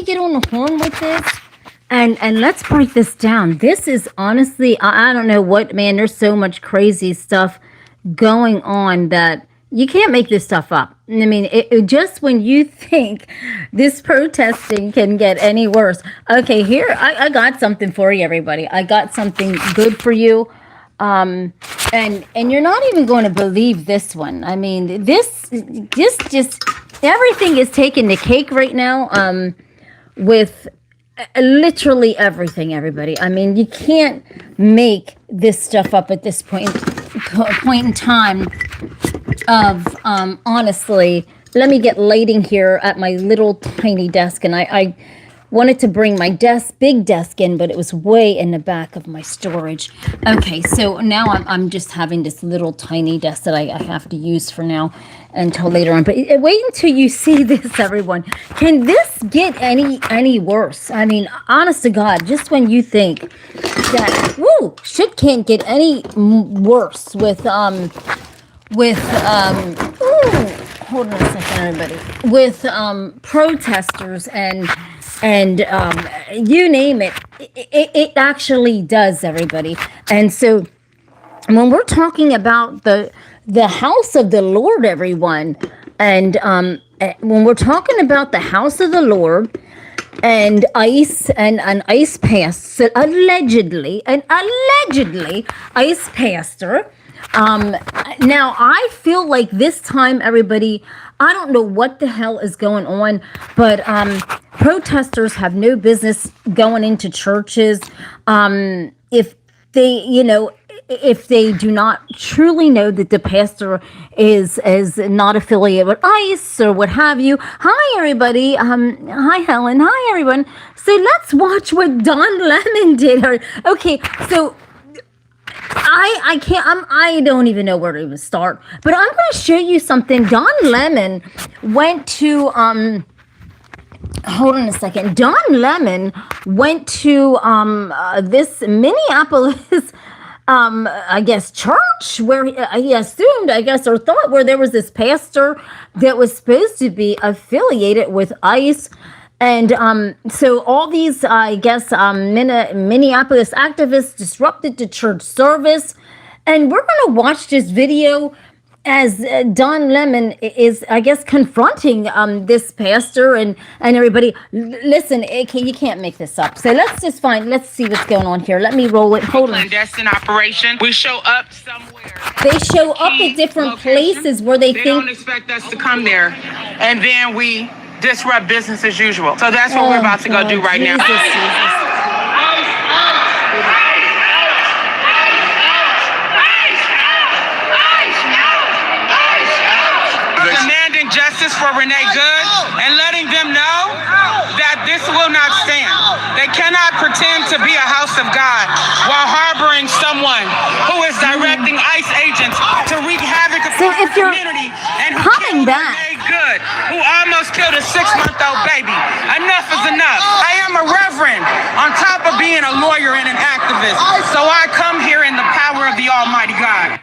me get on the horn with this. And let's break this down. This is honestly, I don't know what, man, there's so much crazy stuff going on that you can't make this stuff up. I mean, just when you think this protesting can get any worse. Okay, here, I got something for you, everybody. I got something good for you. And you're not even going to believe this one. I mean, this just, everything is taking the cake right now, with literally everything, everybody. I mean, you can't make this stuff up at this point in time of, honestly, let me get lighting here at my little tiny desk. And I wanted to bring my big desk in, but it was way in the back of my storage. Okay, so now I'm just having this little tiny desk that I have to use for now until later on. But wait until you see this, everyone. Can this get any worse? I mean, honest to God, just when you think that shit can't get any worse with hold on a second, everybody. With protesters and you name it, it actually does, everybody. And so when we're talking about the house of the Lord, everyone, and when we're talking about the house of the Lord and ICE and an ICE pastor, allegedly ICE pastor. Now I feel like this time, everybody, I don't know what the hell is going on, but protesters have no business going into churches. If they do not truly know that the pastor is not affiliated with ICE or what have you. Hi, everybody. Hi, Helen. Hi, everyone. So let's watch what Don Lemon did. Okay, so I don't even know where to even start, but I'm going to show you something. Don Lemon went to, hold on a second. Don Lemon went to, this Minneapolis, I guess, church where he assumed, I guess, or thought where there was this pastor that was supposed to be affiliated with ICE. And so all these, I guess, Minneapolis activists disrupted the church service. And we're going to watch this video as Don Lemon is, I guess, confronting this pastor and everybody. Listen, you can't make this up. So let's see what's going on here. Let me roll it. Hold on. Clandestine operation. We show up somewhere. They show up at different places where they think. They don't expect us to come there. And then we disrupt business as usual. So that's what we're about to go do right now. Demanding justice for Renee Good and letting them know that this will not stand. They cannot pretend to be a house of God while harboring someone who is directing ICE agents to wreak havoc across the community and who killed Renee Good, who almost killed a 6-month-old baby. Enough is enough. I am a reverend on top of being a lawyer and an activist. So I come here in the power of the Almighty God.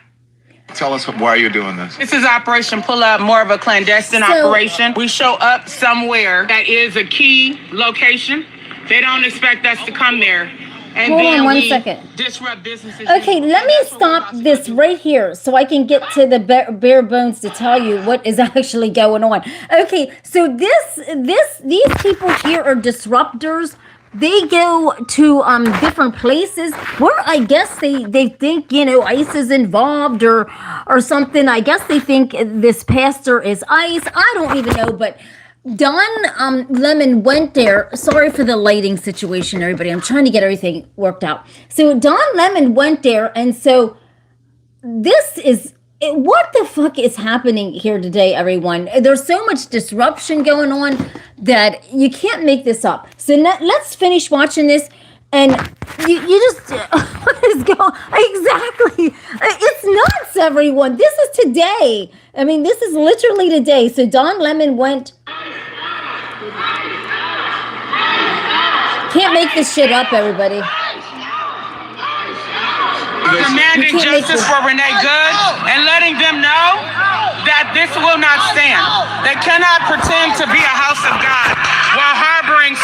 Tell us why you're doing this. This is Operation Pull Up, more of a clandestine operation. We show up somewhere that is a key location. They don't expect us to come there. And hold on one second. Disrupt businesses. Okay, let me stop this right here so I can get to the bare bones to tell you what is actually going on. Okay, so these people here are disruptors. They go to different places where I guess they think, ICE is involved or something. I guess they think this pastor is ICE. I don't even know, but Don Lemon went there. Sorry for the lighting situation, everybody. I'm trying to get everything worked out. So Don Lemon went there, and so this is what the fuck is happening here today, everyone? There's so much disruption going on that you can't make this up. So let's finish watching this. And you just, what is going exactly? It's nuts, everyone. This is today. I mean, this is literally today. So Don Lemon went. Can't make this shit up, everybody. Demanding justice for Renee Good and letting them know that this will not stand. They cannot pretend to be a house of God while harboring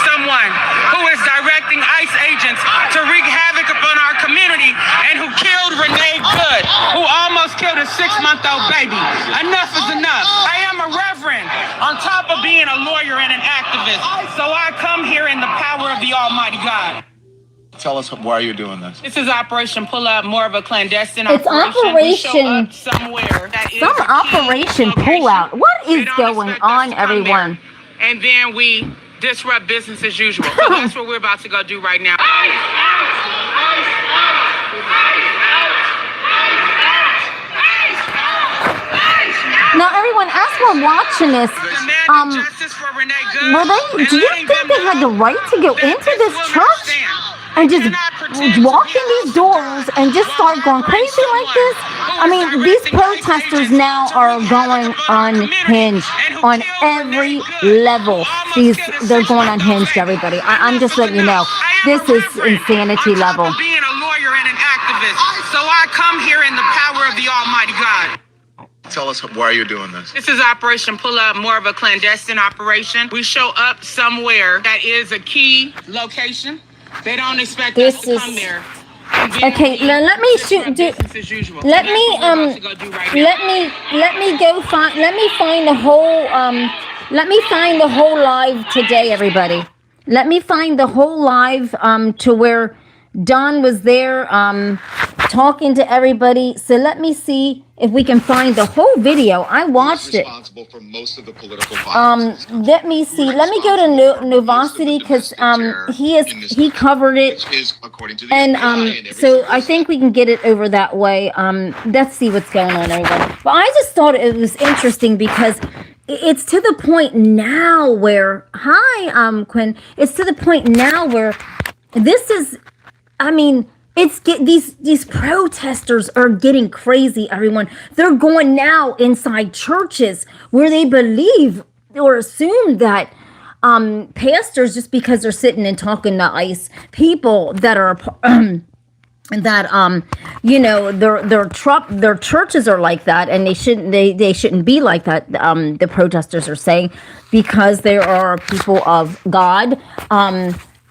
killed a 6-month-old baby. Enough is enough. I am a reverend on top of being a lawyer and an activist. So I come here in the power of the Almighty God. Tell us why you're doing this. This is Operation Pull Up, more of a clandestine It's operation. We show Operation- up somewhere that is Some a key Operation location. Pullout. What They is don't going expect us on, to come everyone? there. And then we disrupt business as usual. So that's what we're about to go do right now. Now, everyone, as we're watching this, Demanding justice for Renee Good were they? and Do you letting think them they had the know right to go that into this this will not church stand. and just Cannot pretend to walk be in a these house of doors God and just start going crazy like this? I mean, these protesters now are going unhinged on every level. They're going unhinged, everybody. I'm just letting you know. This is insanity level. Being a lawyer and an activist, so I come here in the power of the Almighty God. Tell us why you're doing this. This is Operation Pull Up, more of a clandestine operation. We show up somewhere that is a key location. They don't expect us to come there. Okay, now let me shoot. Let me find the whole. Let me find the whole live today, everybody. Let me find the whole live to where Don was there talking to everybody. So let me see if we can find the whole video. I watched it. For most of the political violence. Let me see. Let me go to Novosity because he covered it. And so I think we can get it over that way. Let's see what's going on, everyone. But I just thought it was interesting because it's to the point now where Quinn. It's to the point now where this is. I mean, these protesters are getting crazy, everyone. They're going now inside churches where they believe or assume that pastors, just because they're sitting and talking to ICE people that are their churches are like that, and they shouldn't be like that. The protesters are saying because they are people of God.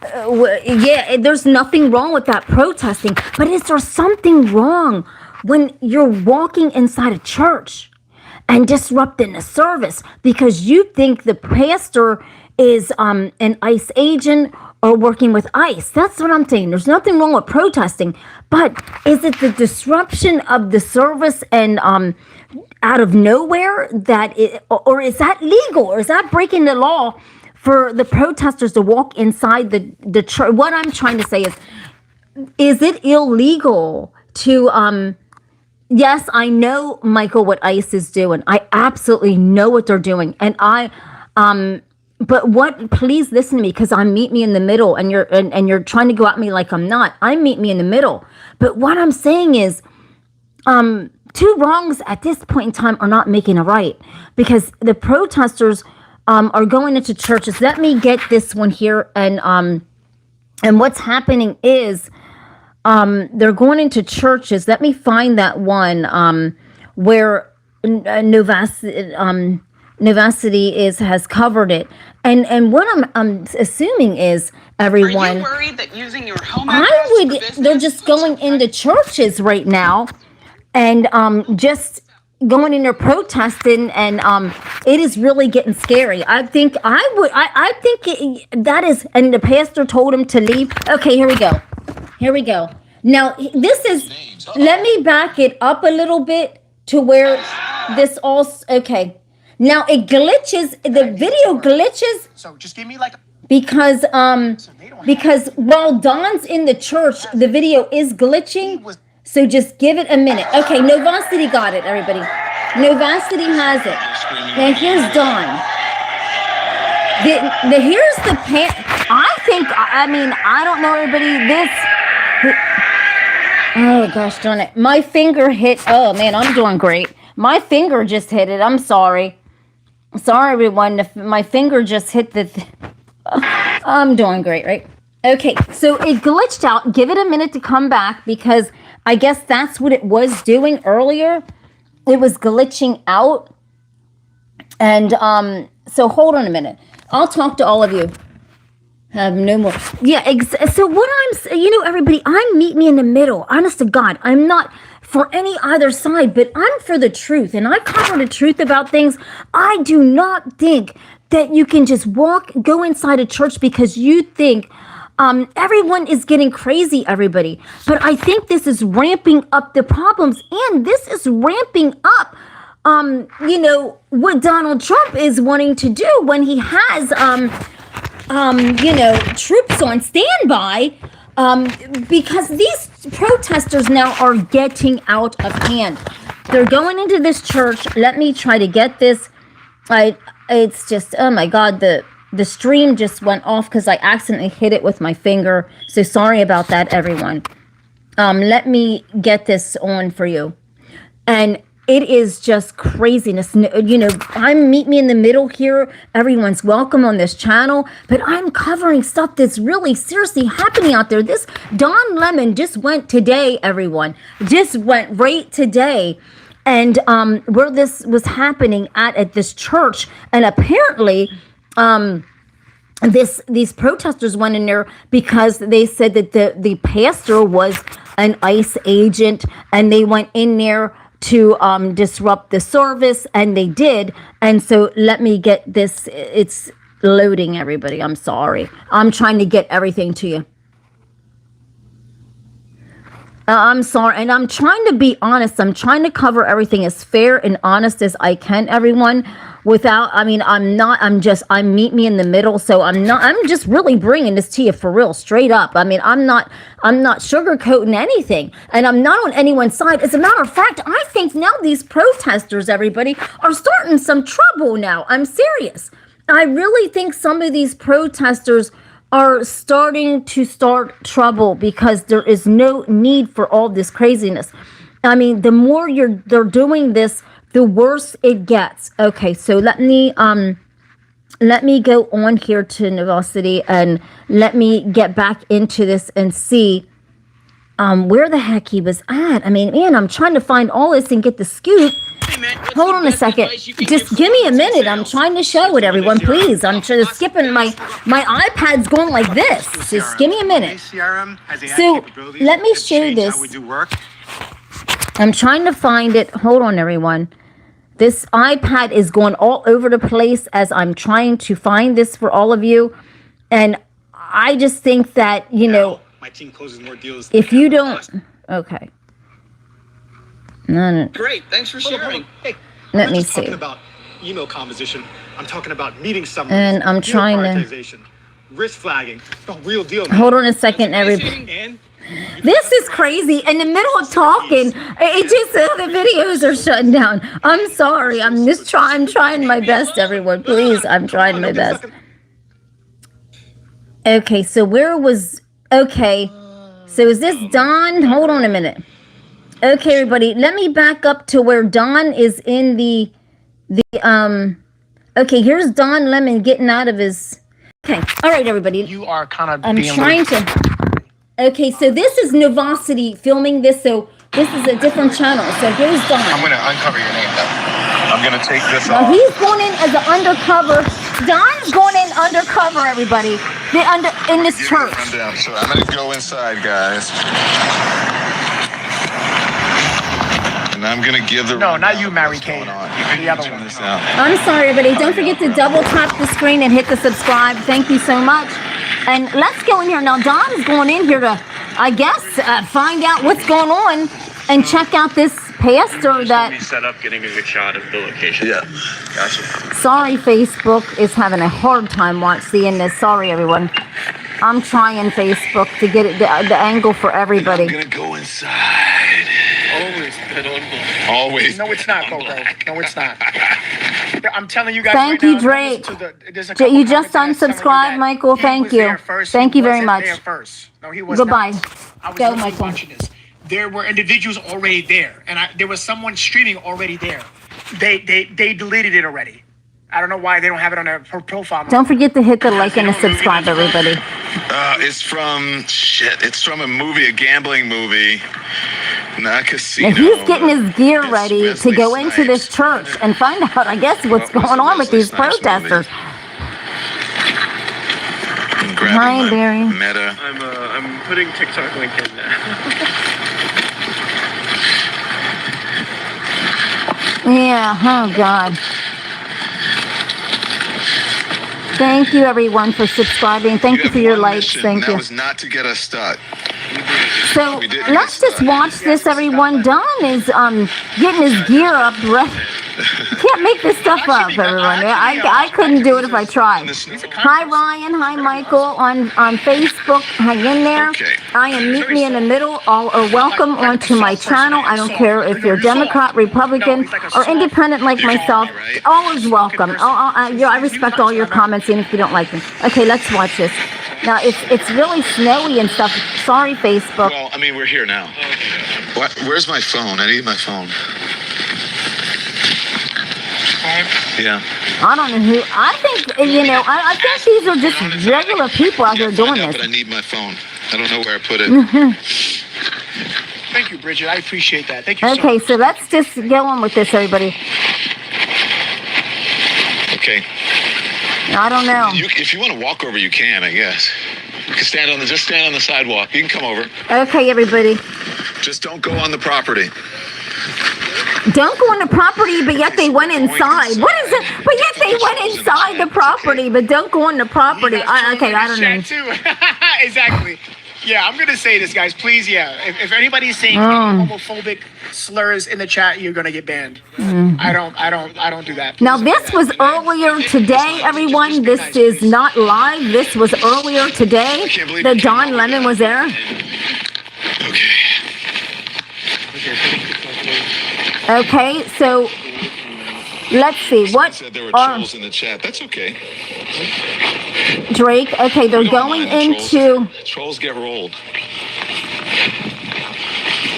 There's nothing wrong with that protesting, but is there something wrong when you're walking inside a church and disrupting the service because you think the pastor is an ICE agent or working with ICE? That's what I'm saying. There's nothing wrong with protesting, but is it the disruption of the service and out of nowhere or is that legal, or is that breaking the law for the protesters to walk inside the church? What I'm trying to say is it illegal to, yes, I know, Michael, what ICE is doing. I absolutely know what they're doing. And please listen to me, because meet me in the middle, and you're trying to go at me like I'm not. Meet me in the middle. But what I'm saying is, two wrongs at this point in time are not making a right, because the protesters are going into churches. Let me get this one here, and what's happening is they're going into churches. Let me find that one where Novacity has covered it, and what I'm assuming is, everyone, Are you worried that using your home address for business? they're just going into churches right now, and just going in there protesting, and it is really getting scary. I think that is, and the pastor told him to leave. Okay, here we go. Now this is, let me back it up a little bit to where this all, okay. Now it glitches, the video glitches. So just give me like because while Don's in the church, the video is glitching. So just give it a minute. Okay, Novacity got it, everybody. Novacity has it. Now here's Don. Here's the I don't know, everybody. Oh gosh darn it. My finger hit. Oh man, I'm doing great. My finger just hit it. I'm sorry. Sorry, everyone. My finger just hit I'm doing great, right? Okay, so it glitched out. Give it a minute to come back, because I guess that's what it was doing earlier. It was glitching out. And so hold on a minute. I'll talk to all of you. Have no more. Yeah, so what everybody, meet me in the middle. Honest to God, I'm not for any either side, but I'm for the truth, and I cover the truth about things. I do not think that you can just go inside a church because you think everyone is getting crazy, everybody. But I think this is ramping up the problems, and this is ramping up, what Donald Trump is wanting to do when he has, troops on standby, because these protesters now are getting out of hand. They're going into this church. Let me try to get this. It's just, oh my God, the stream just went off because I accidentally hit it with my finger. So sorry about that, everyone. Let me get this on for you. And it is just craziness. Meet me in the middle here. Everyone's welcome on this channel, but I'm covering stuff that's really seriously happening out there. This Don Lemon just went today, everyone. Just went right today. And where this was happening at this church, and apparently these protesters went in there because they said that the pastor was an ICE agent, and they went in there to disrupt the service, and they did. And so let me get this. It's loading, everybody. I'm sorry. I'm trying to get everything to you. I'm sorry, and I'm trying to be honest. I'm trying to cover everything as fair and honest as I can, everyone. I'm meet me in the middle. So I'm just really bringing this to you for real, straight up. I'm not sugarcoating anything, and I'm not on anyone's side. As a matter of fact, I think now these protesters, everybody, are starting some trouble now. I'm serious. I really think some of these protesters are starting to start trouble because there is no need for all this craziness. The more they're doing this, the worse it gets. Okay, so let me go on here to University, and let me get back into this and see where the heck he was at. I'm trying to find all this and get the scoop. Hold on a second. Just give me a minute. I'm trying to show it, everyone. Please. I'm just skipping. My iPad's going like this. Just give me a minute. So let me show this. I'm trying to find it. Hold on, everyone. This iPad is going all over the place as I'm trying to find this for all of you. And I just think that, my team closes more deals. If you don't, okay. No. Great, thanks for sharing. Hey, let me just see. Talking about email composition. I'm talking about meeting someone. And I'm trying to risk flagging. The real deal. Hold on a second, everybody. This is crazy. In the middle of talking, it just the videos are shutting down. I'm sorry. I'm trying my best, everyone. Please, I'm trying my best. Okay, so so is this Don? Hold on a minute. Okay, everybody, let me back up to where Don is in okay, here's Don Lemon getting out of his, okay. All right, everybody. You are kind of I'm trying to, okay, so this is Novosity filming this, so this is a different channel. So here's Don. I'm going to uncover your name though. I'm going to take this Now off. he's going in as an undercover. Don's going in undercover, everybody. In this church. So I'm going to go inside, guys. And I'm going to give the... No, not you, Mary Kay. The other one. I'm sorry, everybody. Don't forget to double tap the screen and hit the subscribe. Thank you so much. And let's go in here. Now, Don is going in here to, I guess, find out what's going on and check out this pastor that... set up getting a good shot of the location. Yeah, gotcha. Sorry, Facebook is having a hard time seeing this. Sorry, everyone. I'm trying Facebook to get it the angle for everybody. I'm going to go inside. Always been on black. Always. No, it's not, Coco. No, it's not. I'm telling you guys. Thank you, Drake. You just unsubscribed, Michael. Thank you. Thank you very much. No, he was Goodbye. Go, Michael. Michael. Watching this. There were individuals already there, and there was someone streaming already there. They deleted it already. I don't know why they don't have it on their profile. Don't forget to hit the like and the subscribe, everybody. It's from a movie, a gambling movie. Not casino. Now he's getting his gear ready to go into this church and find out, I guess, what's going on with these protesters. Hi, Barry. I'm putting TikTok link in now. Yeah, oh God. Thank you everyone for subscribing. Thank you have for your one likes. mission, Thank and that you. was not to get us stuck. So We didn't let's get just stuck. watch this, everyone. Don is getting his gear up. You can't make this stuff up, everyone. I couldn't do it if I tried. Hi Ryan. Hi Michael on Facebook. Hang in there. Okay. I am Meet Me in the Middle. All are welcome onto my channel. I don't care if you're Democrat, Republican, or independent like myself. All is welcome. I respect all your comments, even if you don't like them. Okay, let's watch this. Now it's really snowy and stuff. Sorry, Facebook. Well, I mean, we're here now. What? Where's my phone? I need my phone. Yeah. I don't know who. I think I think these are just regular people out here doing But I this. need my phone. I don't know where I put it. Thank you, Bridget. I appreciate that. Thank you so Okay, much. so let's just go on with this, everybody. Okay. I don't know. If you want to walk over, you can. I guess. You can stand on the sidewalk. You can come over. Okay, everybody. Just don't go on the property. Don't go on the property, but yet they went inside. What is it? But yet they went inside the property, but don't go on the property. Okay, I don't know. Too. Exactly. Yeah, I'm gonna say this, guys. Please, yeah. If anybody's saying any homophobic slurs in the chat, you're gonna get banned. I don't do that. Now, Please this don't do was that. earlier today, everyone. This is not live. This was earlier today. The Don Lemon was there. Okay. Okay, so let's see. What Said there were are trolls in the chat. That's okay. Drake? Okay, they're We don't going mind the into. Trolls get rolled.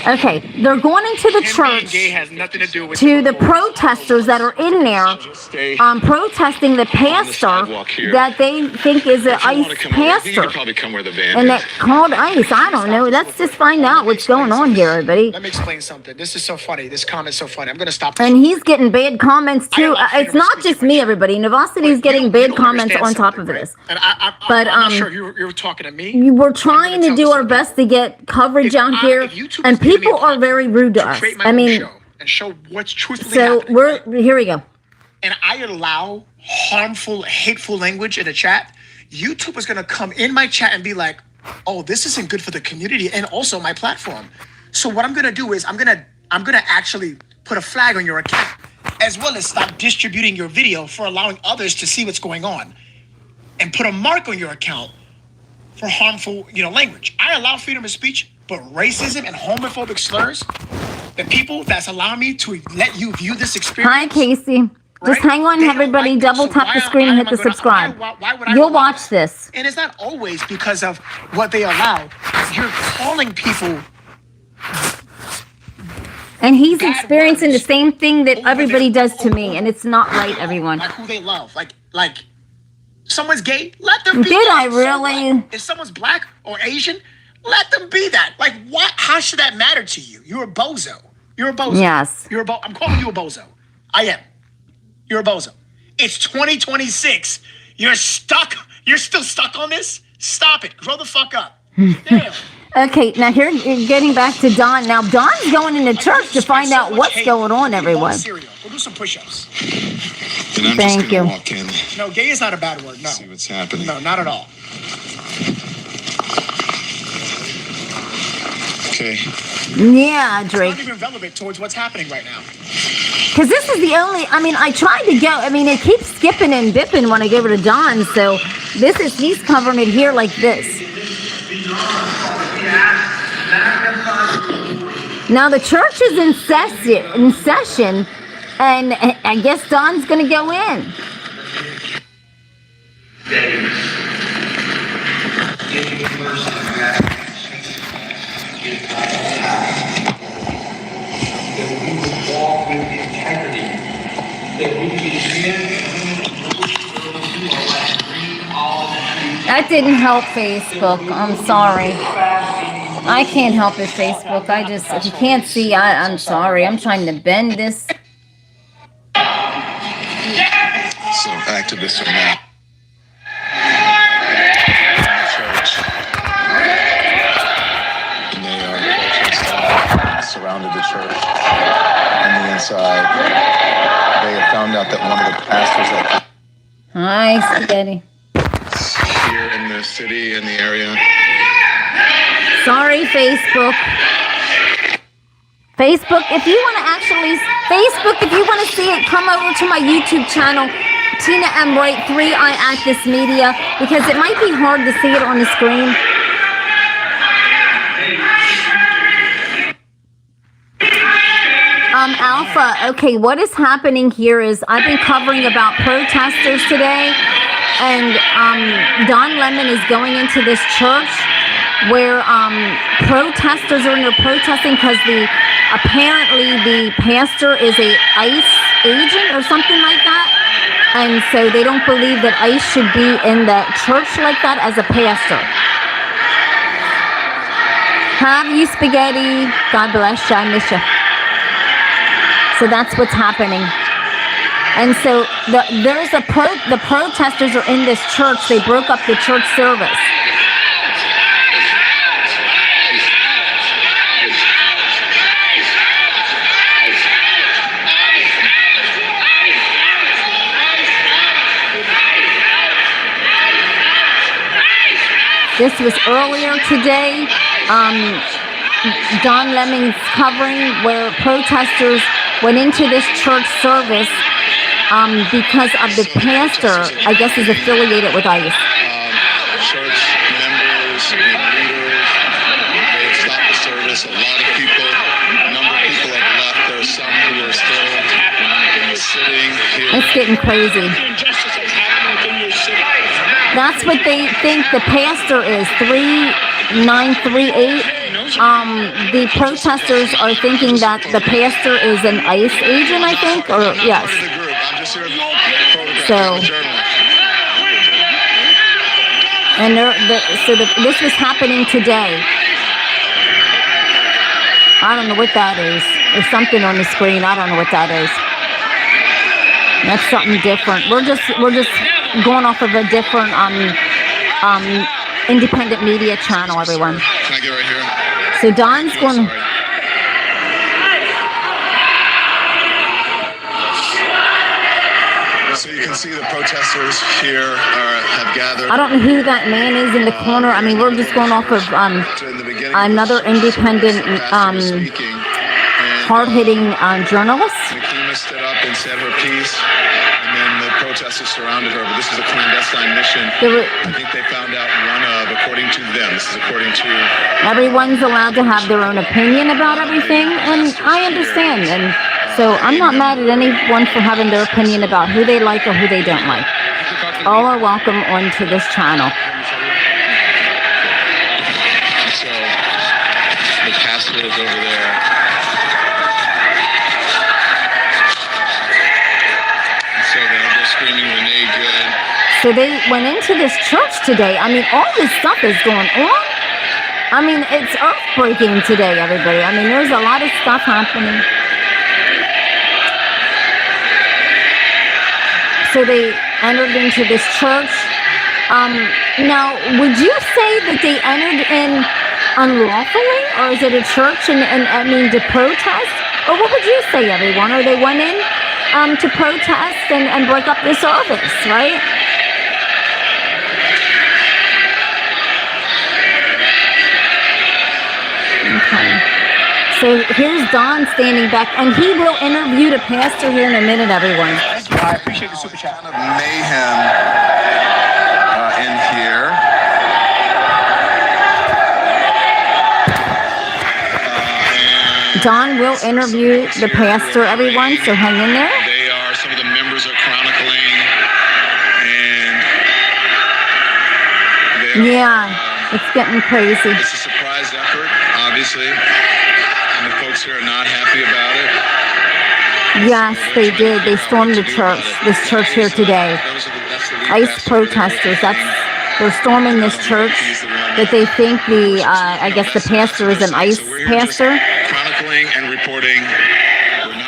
Okay, they're going into the Him being church. gay has nothing to do with To the protesters that are in there, Stay. protesting the pastor sidewalk here. that they think is an If you wanna ICE come over, you pastor, can probably come where the van and is. that called ICE. I don't know. Let's just find out what's going on here, everybody. Let me explain something. This is so funny. This comment's so funny. I'm gonna stop. And he's getting bad comments too. allow It's freedom of not speech just in my me, channel. everybody. Novosity's You getting don't- bad you don't comments understand on top something, of right? this. And But, I'm not sure if you were talking to me. We're trying to do our best to get coverage out here, if YouTube and is giving me a people are very rude to us. create my I own mean, show and show what's truthfully so happening. here we go. And I allow harmful, hateful language in the chat, YouTube is gonna come in my chat and be like, "Oh, this isn't good for the community and also my platform." So what I'm gonna do is I'm gonna actually put a flag on your account, as well as stop distributing your video for allowing others to see what's going on, and put a mark on your account for harmful, language. I allow freedom of speech, but racism and homophobic slurs, the people that's allowing me to let you view this experience. Hi, Casey. Just Right? hang on, They don't everybody. like that, Double so tap why the screen and am hit I the gonna- subscribe. why would I You'll allow watch this. And it's not always because of what they allow. You're calling people And he's bad experiencing the words same thing that over everybody their- does to me, and it's not right, everyone. like who they love. Like someone's gay, let them be. Did gay. I So really? what? If someone's black or Asian, let them be that. Like what? How should that matter to you? You're a bozo. You're a bozo. Yes. I'm calling you a bozo. I am. You're a bozo. It's 2026. You're stuck. You're still stuck on this? Stop it. Grow the fuck up. Damn. Okay, now here you're getting back to Don. Now Don's going into church to find out what's going on, everyone. Cereal. We'll do some push-ups. And I'm Thank just gonna you. walk in, No, gay is not a bad word. No. see what's happening. No, not at all. Okay. Yeah, It's Drake. not even relevant towards what's happening right now. Because this is the only, I tried to go, it keeps skipping and dipping when I give it to Don, so he's covering it here like this. Now the church is in session, and I guess Don's going to go in. Walk with integrity, that we can That didn't help Facebook. I'm sorry. I can't help it, Facebook. If you can't see, I'm sorry. I'm trying to bend this. So activists are now. Church. And they are protesting, surrounded the church on the inside. Thanks, Spaghetti. here in the city, in the area. Sorry, Facebook. Facebook, if you want to actually, Facebook, if you want to see it, come over to my YouTube channel, Tina M Wright, 3i Actus Media, because it might be hard to see it on the screen. Alpha, okay, what is happening here is I've been covering about protesters today, and Don Lemon is going into this church where protesters are in there protesting because apparently the pastor is a ICE agent or something like that, and so they don't believe that ICE should be in the church like that as a pastor. Have you, Spaghetti? God bless you. I miss you. So that's what's happening. And so the protesters are in this church. They broke up the church service. This was earlier today. Don Lemming's covering where protesters went into this church service because of the pastor, I guess, is affiliated with ICE. Church members and leaders, they stopped the service. A lot of people, a number of people have left. There are some who are still sitting here. It's getting crazy. That's what they think the pastor is, 3938. The protesters are thinking that the pastor is an ICE agent, I think, or yes. So, and this was happening today. I don't know what that is. There's something on the screen. I don't know what that is. That's something different. We're just going off of a different independent media channel, everyone. Can I get right here? So Don's going. So you can see the protesters here have gathered. I don't know who that man is in the corner. I mean, we're just going off of another independent, hard-hitting journalist. Nakima stood up and said her piece, and then the protesters surrounded her. But this is a clandestine mission. I think they found out one of, according to them. This is according to. Everyone's allowed to have their own opinion about everything, and I understand. And so I'm not mad at anyone for having their opinion about who they like or who they don't like. All are welcome onto this channel. So the pastor is over there. So they're screaming Renee good. So they went into this church today. I mean, all this stuff is going on. I mean, it's earth-breaking today, everybody. I mean, there's a lot of stuff happening. So they entered into this church. Now, would you say that they entered in unlawfully? Or is it a church and I mean, to protest? Or what would you say, everyone? Or they went in to protest and break up the service, right? Okay. So here's Don standing back, and he will interview the pastor here in a minute, everyone. Thank you. I appreciate the super chat. Kind of mayhem in here. Don will interview the pastor, everyone, so hang in there. They are, some of the members are chronicling, and Yeah, it's getting crazy. it's a surprise effort, obviously, and the folks here are not happy about it. Yes, they did. They stormed the church, this church here today. ICE protesters, they're storming this church that they think I guess the pastor is an ICE pastor. Chronicling and reporting.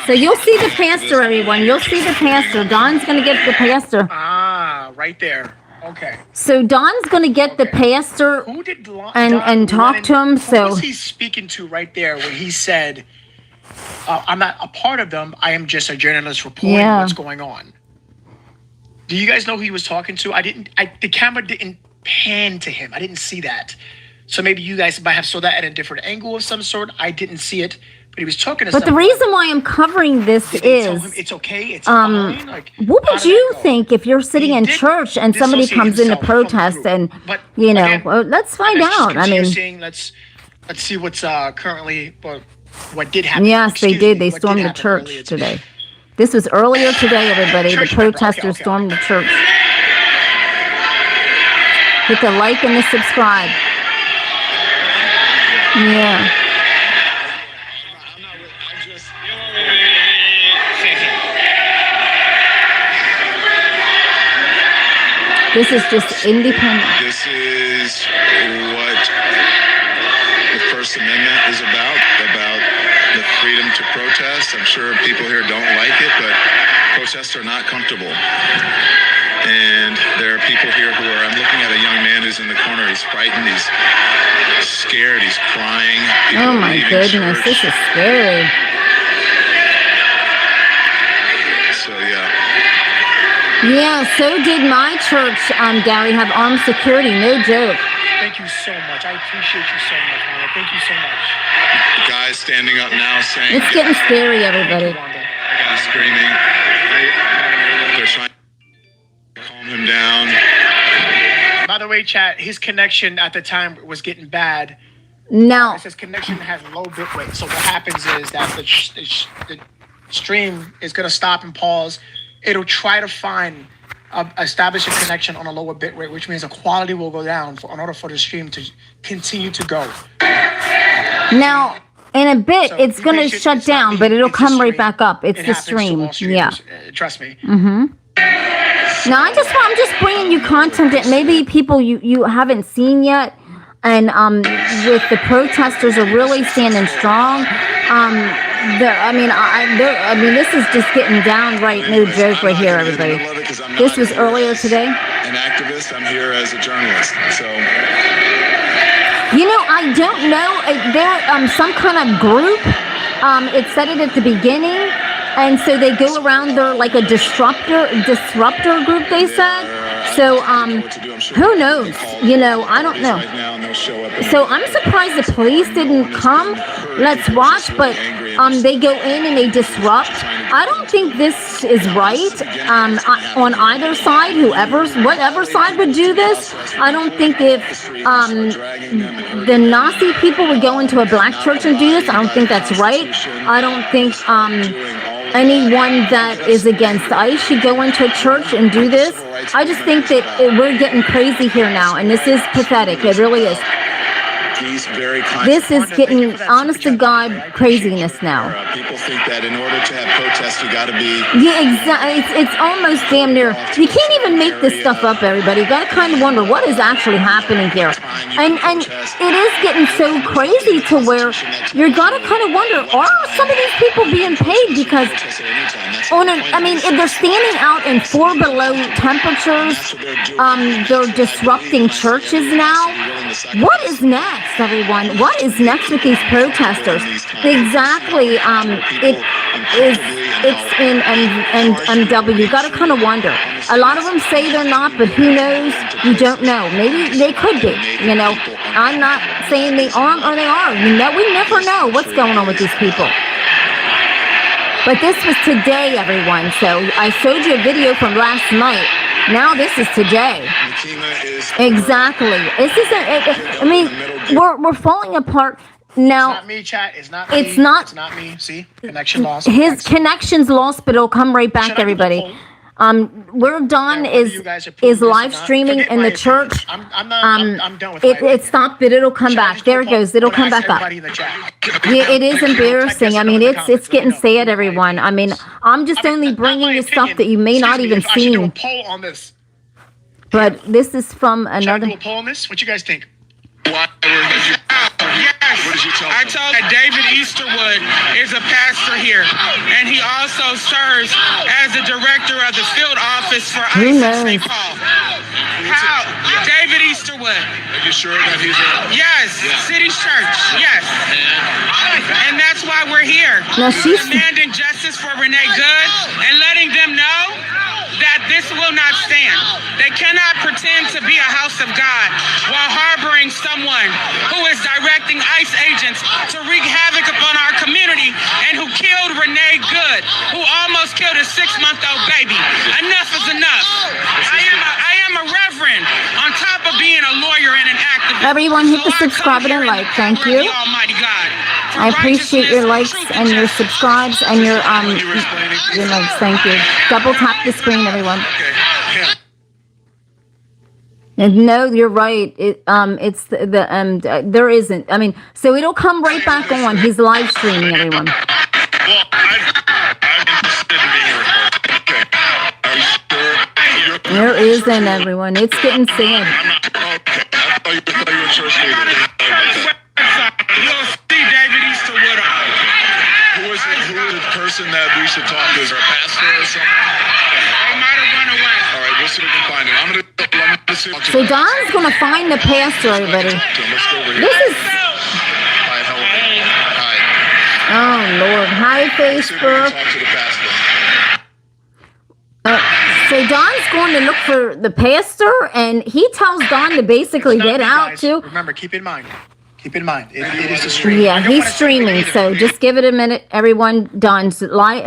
So you'll see the pastor, everyone. You'll see the pastor. Don's going to get the pastor. Ah, right there. Okay. So Don's going to get the pastor Who did and talk to him. Who So was he speaking to right there when he said, I'm not a part of them. I am just a journalist reporting Yeah. what's going on. Do you guys know who he was talking to? The camera didn't pan to him. I didn't see that. So maybe you guys might have saw that at a different angle of some sort. I didn't see it, but he was talking to But the someone. reason why I'm covering this Did they tell him is, it's okay, it's fine? Like, what how would did you that go? think if you're sitting He in did church and somebody dissociate comes in to himself from the protest group. and, But you know, again, well, let's find let's just out. I continue mean, seeing, let's see what's currently, well, what did happen. yes, they Excuse did. me, They what stormed did the happen earlier church today. today. This was earlier today, everybody. The Church member. Okay, protesters okay, stormed the church. Hit the like and the subscribe. Yeah. This is just independent. This is what the First Amendment is about the freedom to protest. I'm sure people here don't like it, but protests are not comfortable. And there are people here who are, I'm looking at a young man who's in the corner, he's frightened, he's scared, he's crying. People Oh are my leaving goodness, church. this is scary. So yeah. Yeah, so did my church, Gary, have armed security, no joke. Thank you so much. I appreciate you so much, Wanda. Thank you so much. The guy's standing up now saying, It's getting scary, everybody. Wanda. he's screaming. They're trying to calm him down. By the way, chat, his connection at the time was getting bad. Now, It says connection has low bitrate. So what happens is that the stream is going to stop and pause. It'll try to establish a connection on a lower bitrate, which means the quality will go down in order for the stream to continue to go. now, in a bit, So it's be going to patient. shut It's not down, me. but it'll It's the come right stream. back up. It's It the happens to stream. all Yeah. streamers, trust me. Now, I'm just bringing you content that maybe people you haven't seen yet, and with the protesters are really standing strong. I mean, this is just getting downright no joke right here, everybody. This was earlier today. An activist, I'm here as a journalist. So You know, I don't know. They're some kind of group. It said it at the beginning, and so they go around. They're like a disruptor group. They said. So who knows? You know, I don't know. So I'm surprised the police didn't come. Let's watch, but they go in and they disrupt. I don't think this is right. On either side, whatever side would do this, I don't think if the Nazi people would go into a black church and do this, I don't think that's right. I don't think anyone that is against ICE should go into a church and do this. I just think that we're getting crazy here now, and this is pathetic. It really is. This is getting, honest to God, craziness now. People think that in order to have protests, you got to be. Yeah, exactly. It's almost damn near. You can't even make this stuff up, everybody. You got to kind of wonder what is actually happening here. And it is getting so crazy to where you're got to kind of wonder, are some of these people being paid? Because if they're standing out in 4 below temperatures, they're disrupting churches now. What is next, everyone? What is next with these protesters? Exactly. It's in MW. You got to kind of wonder. A lot of them say they're not, but who knows? You don't know. Maybe they could be. You know, I'm not saying they aren't or they are. You know, we never know what's going on with these people. But this was today, everyone. So I showed you a video from last night. Now this is today. Exactly. This isn't. I mean, we're falling apart now. It's not me, chat. It's not me. It's not. It's not me. See, connection lost. His connection's lost, but it'll come right back, everybody. We're done. Is live streaming in the church. I'm done with it stopped, but it'll come back. There it goes. It'll come back up. Yeah, it is embarrassing. I mean, it's getting sad, everyone. I mean, I'm just only bringing you stuff that you may not even I should do a seen. poll on this. But this is from Should I another. do a poll on this? What you guys think? Yes. I told that David Easterwood is a pastor here, and he also serves as the director of the field office for Who ICE in knows? St. Paul. How? David Easterwood. Are you sure that he's a... Yes, City's Church. Yes. And that's why we're here. Now she's. Demanding justice for Renee Good and letting them know that this will not stand. They cannot pretend to be a house of God while harboring someone who is directing ICE agents to wreak havoc upon our community and who killed Renee Good, who almost killed a 6-month-old baby. Enough is enough. I am a reverend on top of being a lawyer and an activist. Everyone hit the subscribe button and like. Thank you. Almighty God. I appreciate your likes and your subscribes and your likes. Thank you. Double tap the screen, everyone. And no, you're right. It's there isn't. I mean, so it'll come right back on. He's live streaming, everyone. Well, I'm interested in being recorded. Okay. Are you sure? There isn't, everyone. It's getting sad. I'm not. Okay. I thought you were church leader. You'll see David Easterwood. Who is the person that we should talk to? Is there a pastor or something? They might have run away. All right, we'll see if we can find him. Let me see. So Don's gonna find the pastor, everybody. Let's go over here. This is. Hi, hello. Hi. Oh Lord! Hi, See if we can Facebook. talk to the pastor. So Don's going to look for the pastor, and he tells Don to basically get out Guys, too. remember, keep in mind, it is a stream. I Yeah, don't he's wanna streaming, either. so just give it a minute, everyone. Don's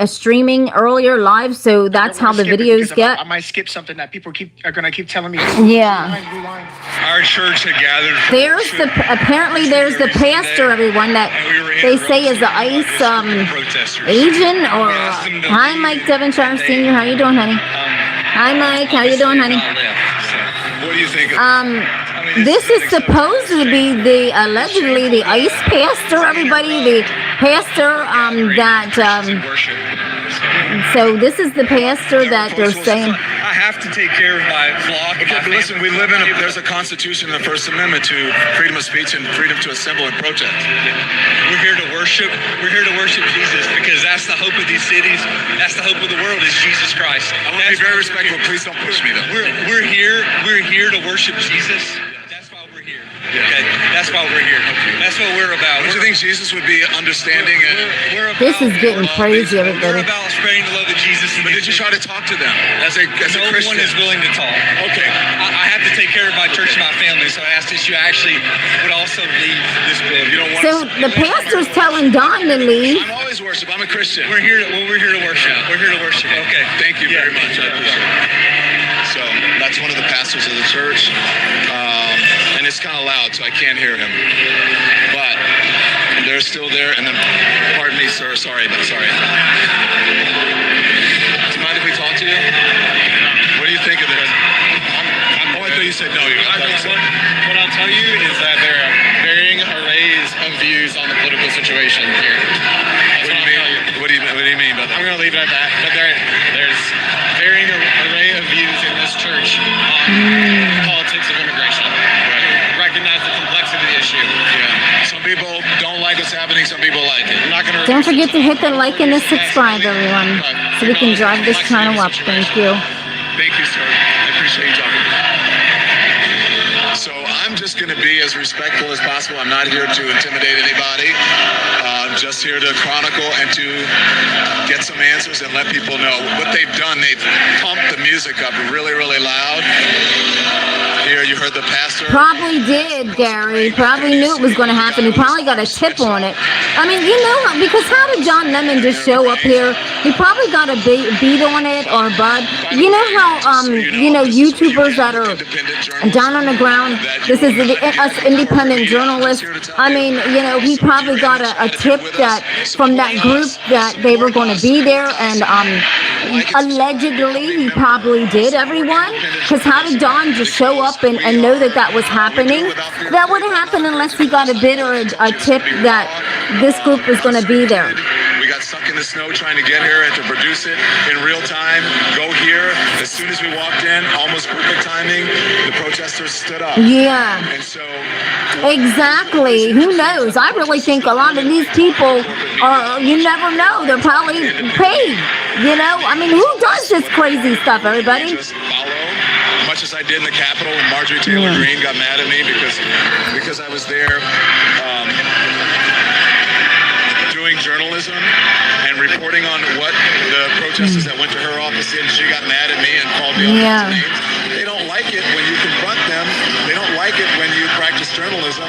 streaming earlier live, so I that's don't how wanna the skip it videos because get. I might skip something that people are gonna keep telling me. Yeah. Rewind. Our church had gathered. for There's worship. apparently there's the pastor, everyone, that And we were they say is interrupted the by ICE this group of protesters. agent or We asked them to hi leave. Mike Devonshire They- Senior, how you doing, honey? Hi Mike, how you doing, honey? What do you think of This is supposed to be the allegedly the ICE pastor, everybody, the pastor Worship. so this is the pastor that they're saying. I have to take care of my flock. Okay, but listen, we live in there's a constitution in the First Amendment to freedom of speech and freedom to assemble and protest. We're here to worship. We're here to worship Jesus because that's the hope of these cities. That's the hope of the world is Jesus Christ. I want to be very respectful. Please don't push me though. We're here to worship Jesus. That's why we're here. Okay, that's why we're here. That's what we're about. Don't you think Jesus would be understanding? We're about, This is getting crazy, We're everybody. about spreading the love of Jesus. But did you try to talk to them as a No Christian? one is willing to talk. Okay. I have to take care of my church and my family, so I asked that you actually would also leave this building. You don't want So the pastor's telling Don to leave. I'm always worship. I'm a Christian. We're here to worship. We're here to worship. Okay. Thank you very much. I appreciate it. So that's one of the pastors of the church. And it's kind of loud, so I can't hear him. But they're still there. And then, pardon me, sir. Sorry. Do you mind if we talk to you? What do you think of this? Oh, I thought you said no. What I'll tell you is that there are varying arrays of views on the political situation here. What do you mean? What do you mean by that? I'm going to leave it at that. But there's varying array of views in this church on politics of immigration. Recognize the complexity of the issue. Yeah. Some people don't like what's happening. Some people like it. I'm not going to. Don't forget to hit the like and the subscribe, everyone, so we can drive this channel up. Thank you. Thank you, sir. I appreciate you talking. So I'm just going to be as respectful as possible. I'm not here to intimidate anybody. I'm just here to chronicle and to get some answers and let people know what they've done. They've pumped the music up really, really loud. Here, you heard the pastor. Probably did, Gary. Probably knew it was going to happen. He probably got a tip on it. I mean, because how did John Lemon just show up here? He probably got a beat on it or Bud. You know how, YouTubers that are down on the ground, this is us independent journalists. I mean, he probably got a tip that from that group that they were going to be there, and allegedly he probably did, everyone. Because how did Don just show up and know that was happening? That wouldn't happen unless he got a bid or a tip that this group was going to be there. We got stuck in the snow trying to get here and to produce it in real time. Go here. As soon as we walked in, almost perfect timing, the protesters stood up. Yeah. And so exactly. Who knows? I really think a lot of these people are, you never know, they're probably paid. I mean, who does this crazy stuff, everybody? just follow, much as I did in the Capitol when Marjorie Taylor Greene got mad at me because I was there doing journalism and reporting on what the protesters that went to her office did. She got mad at me and called me all Yeah. kinds of names. They don't like it when you confront them. They don't like it when you practice journalism.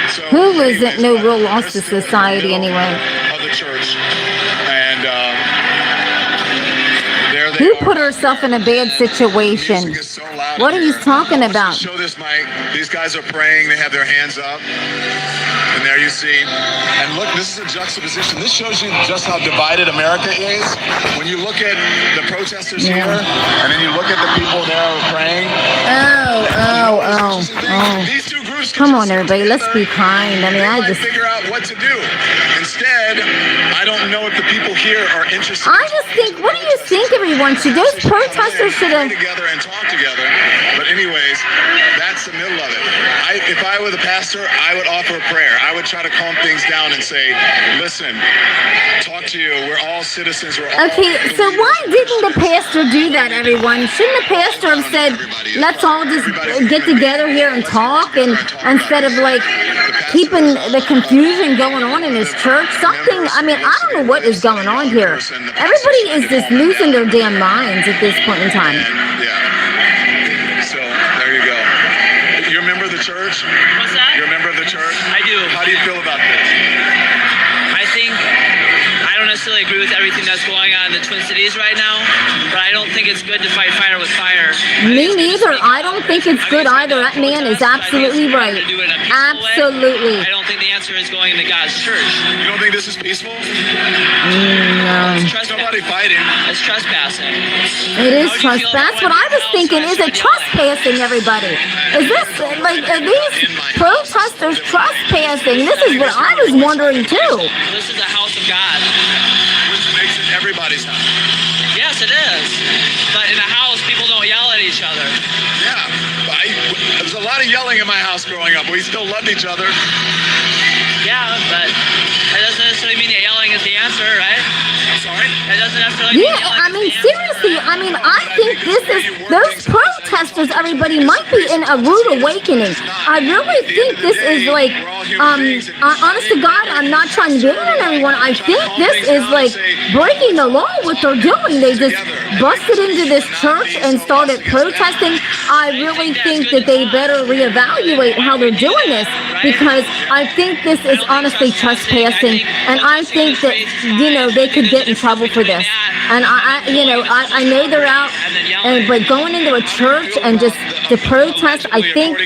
So, Who isn't no but real loss they're to still in the society middle anyway? Of the church, and there they Who are. put herself in a bad situation? Music is so loud What are you here. talking Let's about? just show this mic. These guys are praying. They have their hands up. And there you see. And look, this is a juxtaposition. This shows you just how divided America is. When you look at the protesters here, and then you look at the people there praying. Oh. These two groups Come on, everybody, let's be kind. I mean, I might just... figure out what to do. Instead, I don't know if the people here are interested. I just think, what do you think, everyone? Should those protesters should Pray have... together and talk together. But anyways, that's the middle of it. If I were the pastor, I would offer a prayer. I would try to calm things down and say, listen, talk to you. We're all citizens. We're all Okay, so why didn't the pastor do that, everyone? Shouldn't the pastor have said, let's all just get together here and talk, and instead of like keeping the confusion going on in his church? Something, I mean, I don't know what is going on here. Everybody is just losing their damn minds at this point in time. And, yeah. So there you go. You're a member of the church? What's that? You're a member of the church? I do. How do you feel about this? I think I don't necessarily agree with everything that's going on in the Twin Cities right now, but I don't think it's good to fight fire with fire. Me neither. I don't think it's good either. That man is absolutely right. Absolutely. I don't think the answer is going into God's church. You don't think this is peaceful? No. There's nobody fighting. It's trespassing. It is How do you feel trespass. That's about what I was when thinking. Is it outside trespassing, everybody? Is this, like, are these protesters trespassing? This is what I was wondering, too. This is the house of God. Which makes it everybody's house. Yes, it is. But in a house, people don't yell at each other. Yeah. There was a lot of yelling in my house growing up. We still loved each other. Yeah, but that doesn't necessarily mean that yelling is the answer, right? I'm sorry. That doesn't necessarily mean Yeah, yelling I is mean, the answer. seriously, I mean, I think this is, those protesters, everybody, might be in a rude awakening. I really think this is like, honest to God, I'm not trying to get on everyone. I think this is like breaking the law, what they're doing. They just busted into this church and started protesting. I really think that they better reevaluate how they're doing this, because I think this is honestly trespassing, and I think that, you know, they could get in trouble for this. And I know they're out, but going into a church and just to protest, I think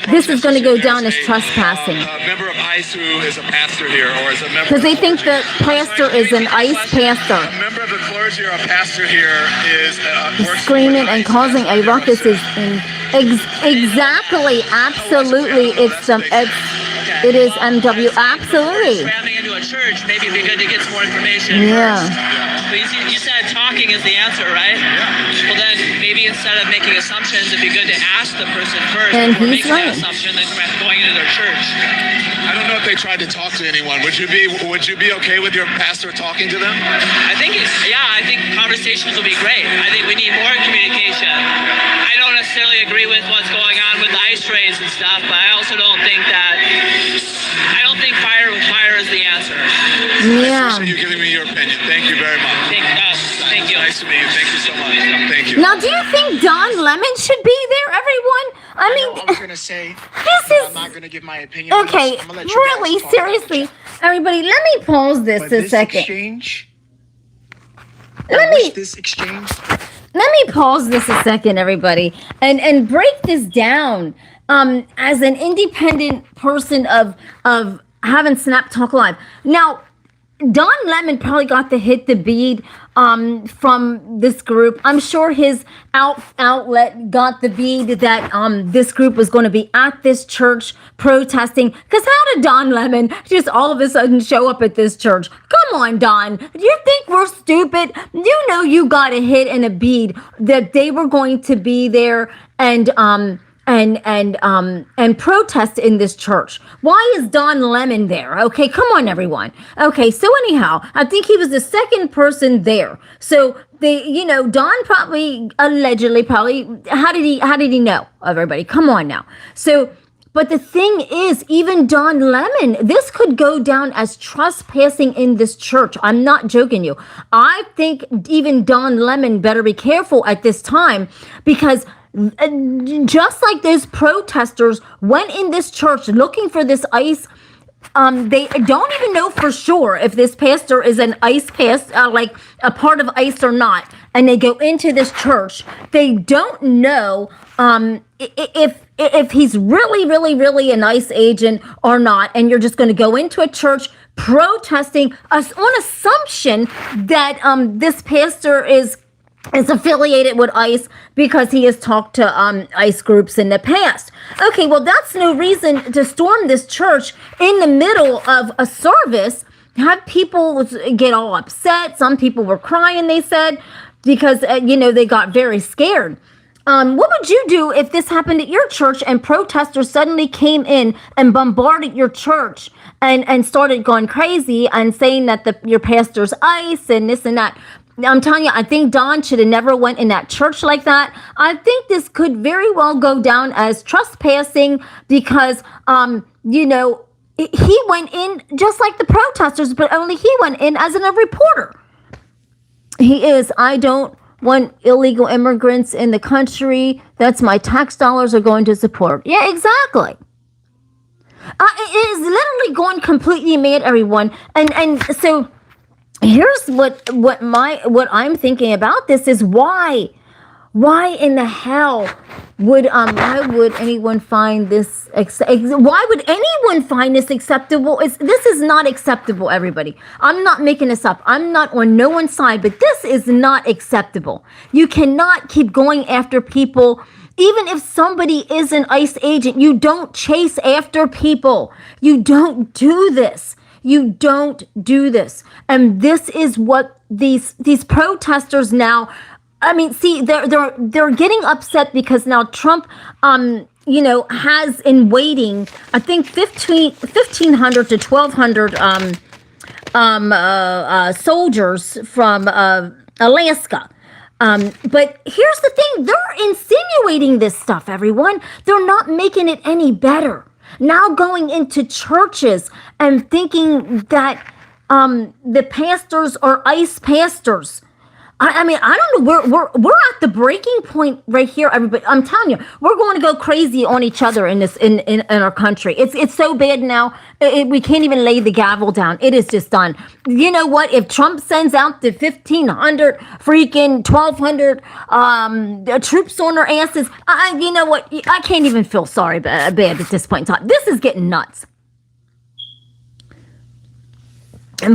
this is going to go down as trespassing. A member of ICE who is a pastor here, or is a member Because they think the pastor is an ICE pastor. A member of the clergy or a pastor here is Screaming and causing a ruckus is exactly, absolutely. It is MW, absolutely. Cramming into a church, maybe it'd be good to get some more information Yeah. first. But you said talking is the answer, right? Well, then maybe instead of making assumptions, it'd be good to ask the person first And before he's making right. an assumption, then going into their church. I don't know if they tried to talk to anyone. Would you be okay with your pastor talking to them? I think conversations will be great. I think we need more communication. I don't necessarily agree with what's going on with the ICE raids and stuff, but I also don't think fire with fire is the answer. Yeah. So you're giving me your opinion. Thank you very much. Thank you. Nice to meet you. Thank you so much. Thank you. Now, do you think Don Lemon should be there, everyone? I I mean, was gonna say, this I'm is not gonna give my opinion. on okay. this. I'm gonna let you guys Really, talk about it. seriously, everybody, let me pause this But a this second. exchange, Let I wish me this exchange. let me pause this a second, everybody, and break this down. As an independent person of having Snap Talk Live. Now, Don Lemon probably got to hit the bead from this group. I'm sure his outlet got the bead that this group was going to be at this church protesting. Because how did Don Lemon just all of a sudden show up at this church? Come on, Don. Do you think we're stupid? You know you got a hit and a bead that they were going to be there and protest in this church. Why is Don Lemon there? Okay, come on, everyone. Okay, so anyhow, I think he was the second person there. So Don probably allegedly how did he know? Everybody, come on now. So But the thing is, even Don Lemon, this could go down as trespassing in this church. I'm not joking you. I think even Don Lemon better be careful at this time, because just like those protesters went in this church looking for this ICE, they don't even know for sure if this pastor is an ICE like a part of ICE or not. And they go into this church. They don't know if he's really an ICE agent or not. And you're just going to go into a church protesting on assumption that this pastor is affiliated with ICE because he has talked to ICE groups in the past. Okay, well, that's no reason to storm this church in the middle of a service, have people get all upset. Some people were crying, they said, because, they got very scared. What would you do if this happened at your church and protesters suddenly came in and bombarded your church and started going crazy and saying that your pastor's ICE and this and that? I'm telling you, I think Don should have never went in that church like that. I think this could very well go down as trespassing because, he went in just like the protesters, but only he went in as a reporter. I don't want illegal immigrants in the country. That's my tax dollars are going to support. Yeah, exactly. It is literally going completely mad, everyone. And so here's what I'm thinking about this is why in the hell would anyone find this why would anyone find this acceptable? This is not acceptable, everybody. I'm not making this up. I'm not on no one's side, but this is not acceptable. You cannot keep going after people. Even if somebody is an ICE agent, you don't chase after people. You don't do this. You don't do this. And this is what these protesters now, I mean, see, they're getting upset because now Trump has in waiting, I think 1,500 to 1,200 soldiers from Alaska. But here's the thing, they're insinuating this stuff, everyone. They're not making it any better. Now going into churches and thinking that the pastors are ICE pastors. I mean, I don't know. We're at the breaking point right here, everybody. I'm telling you, we're going to go crazy on each other in our country. It's so bad now. We can't even lay the gavel down. It is just done. You know what? If Trump sends out the 1,500 freaking 1,200 troops on our asses, you know what? I can't even feel sorry bad at this point in time. This is getting nuts.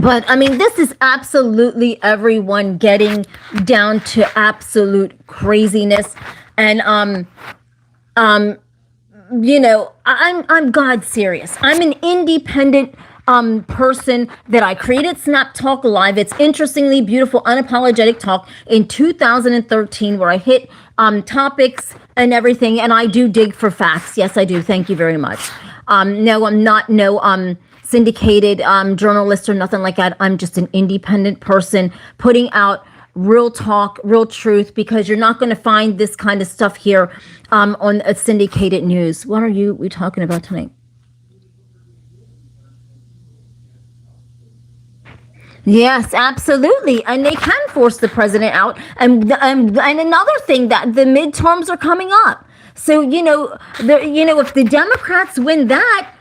But I mean, this is absolutely everyone getting down to absolute craziness. And I'm God serious. I'm an independent person that I created Snap Talk Live. It's interestingly beautiful, unapologetic talk in 2013, where I hit topics and everything, and I do dig for facts. Yes, I do. Thank you very much. No, I'm not syndicated journalist or nothing like that. I'm just an independent person putting out real talk, real truth, because you're not going to find this kind of stuff here on a syndicated news. What are we talking about tonight? Yes, absolutely. And they can force the president out. And another thing, that the midterms are coming up. So, if the Democrats win that,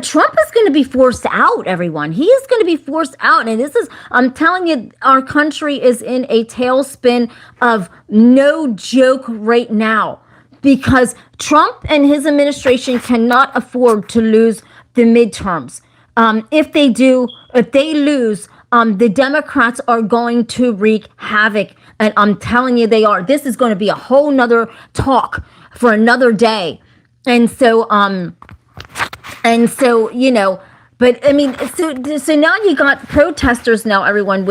Trump is going to be forced out, everyone. He is going to be forced out. And I'm telling you, our country is in a tailspin of no joke right now, because Trump and his administration cannot afford to lose the midterms. If they lose, the Democrats are going to wreak havoc. And I'm telling you, they are. This is going to be a whole nother talk for another day. And so, but I mean, so now you got protesters now, everyone,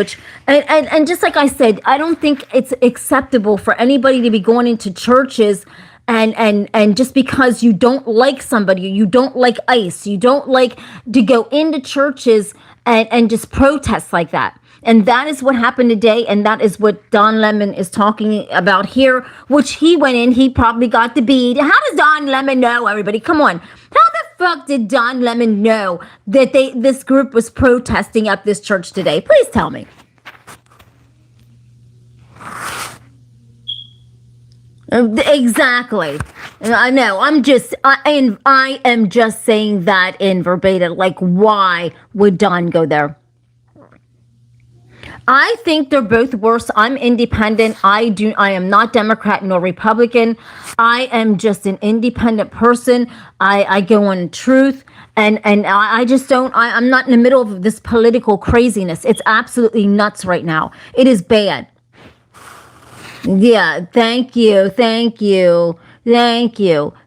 and just like I said, I don't think it's acceptable for anybody to be going into churches and just because you don't like somebody, you don't like ICE, you don't like to go into churches and just protest like that. And that is what happened today, and that is what Don Lemon is talking about here, which he went in, he probably got the bead. How does Don Lemon know, everybody? Come on. How fuck did Don Lemon know that this group was protesting at this church today? Please tell me. Exactly. I know. I am just saying that in verbatim. Like, why would Don go there? I think they're both worse. I'm independent. I am not Democrat nor Republican. I am just an independent person. I go on truth. And I just don't, I'm not in the middle of this political craziness. It's absolutely nuts right now. It is bad. Yeah, thank you.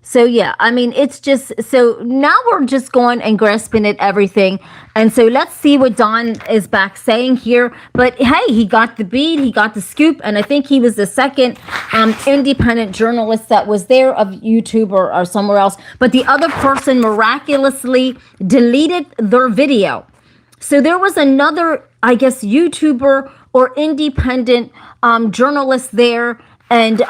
So yeah, I mean, it's just, so now we're just going and grasping at everything. And so let's see what Don is back saying here. But hey, he got the beat, he got the scoop, and I think he was the second independent journalist that was there of YouTube or somewhere else. But the other person miraculously deleted their video. So there was another, I guess, YouTuber or independent journalist there, and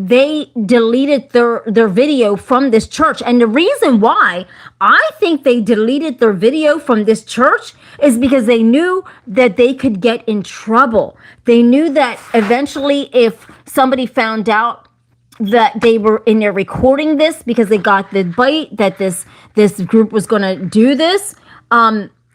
they deleted their video from this church. And the reason why I think they deleted their video from this church is because they knew that they could get in trouble. They knew that eventually if somebody found out that they were in there recording this because they got the bite that this group was going to do this,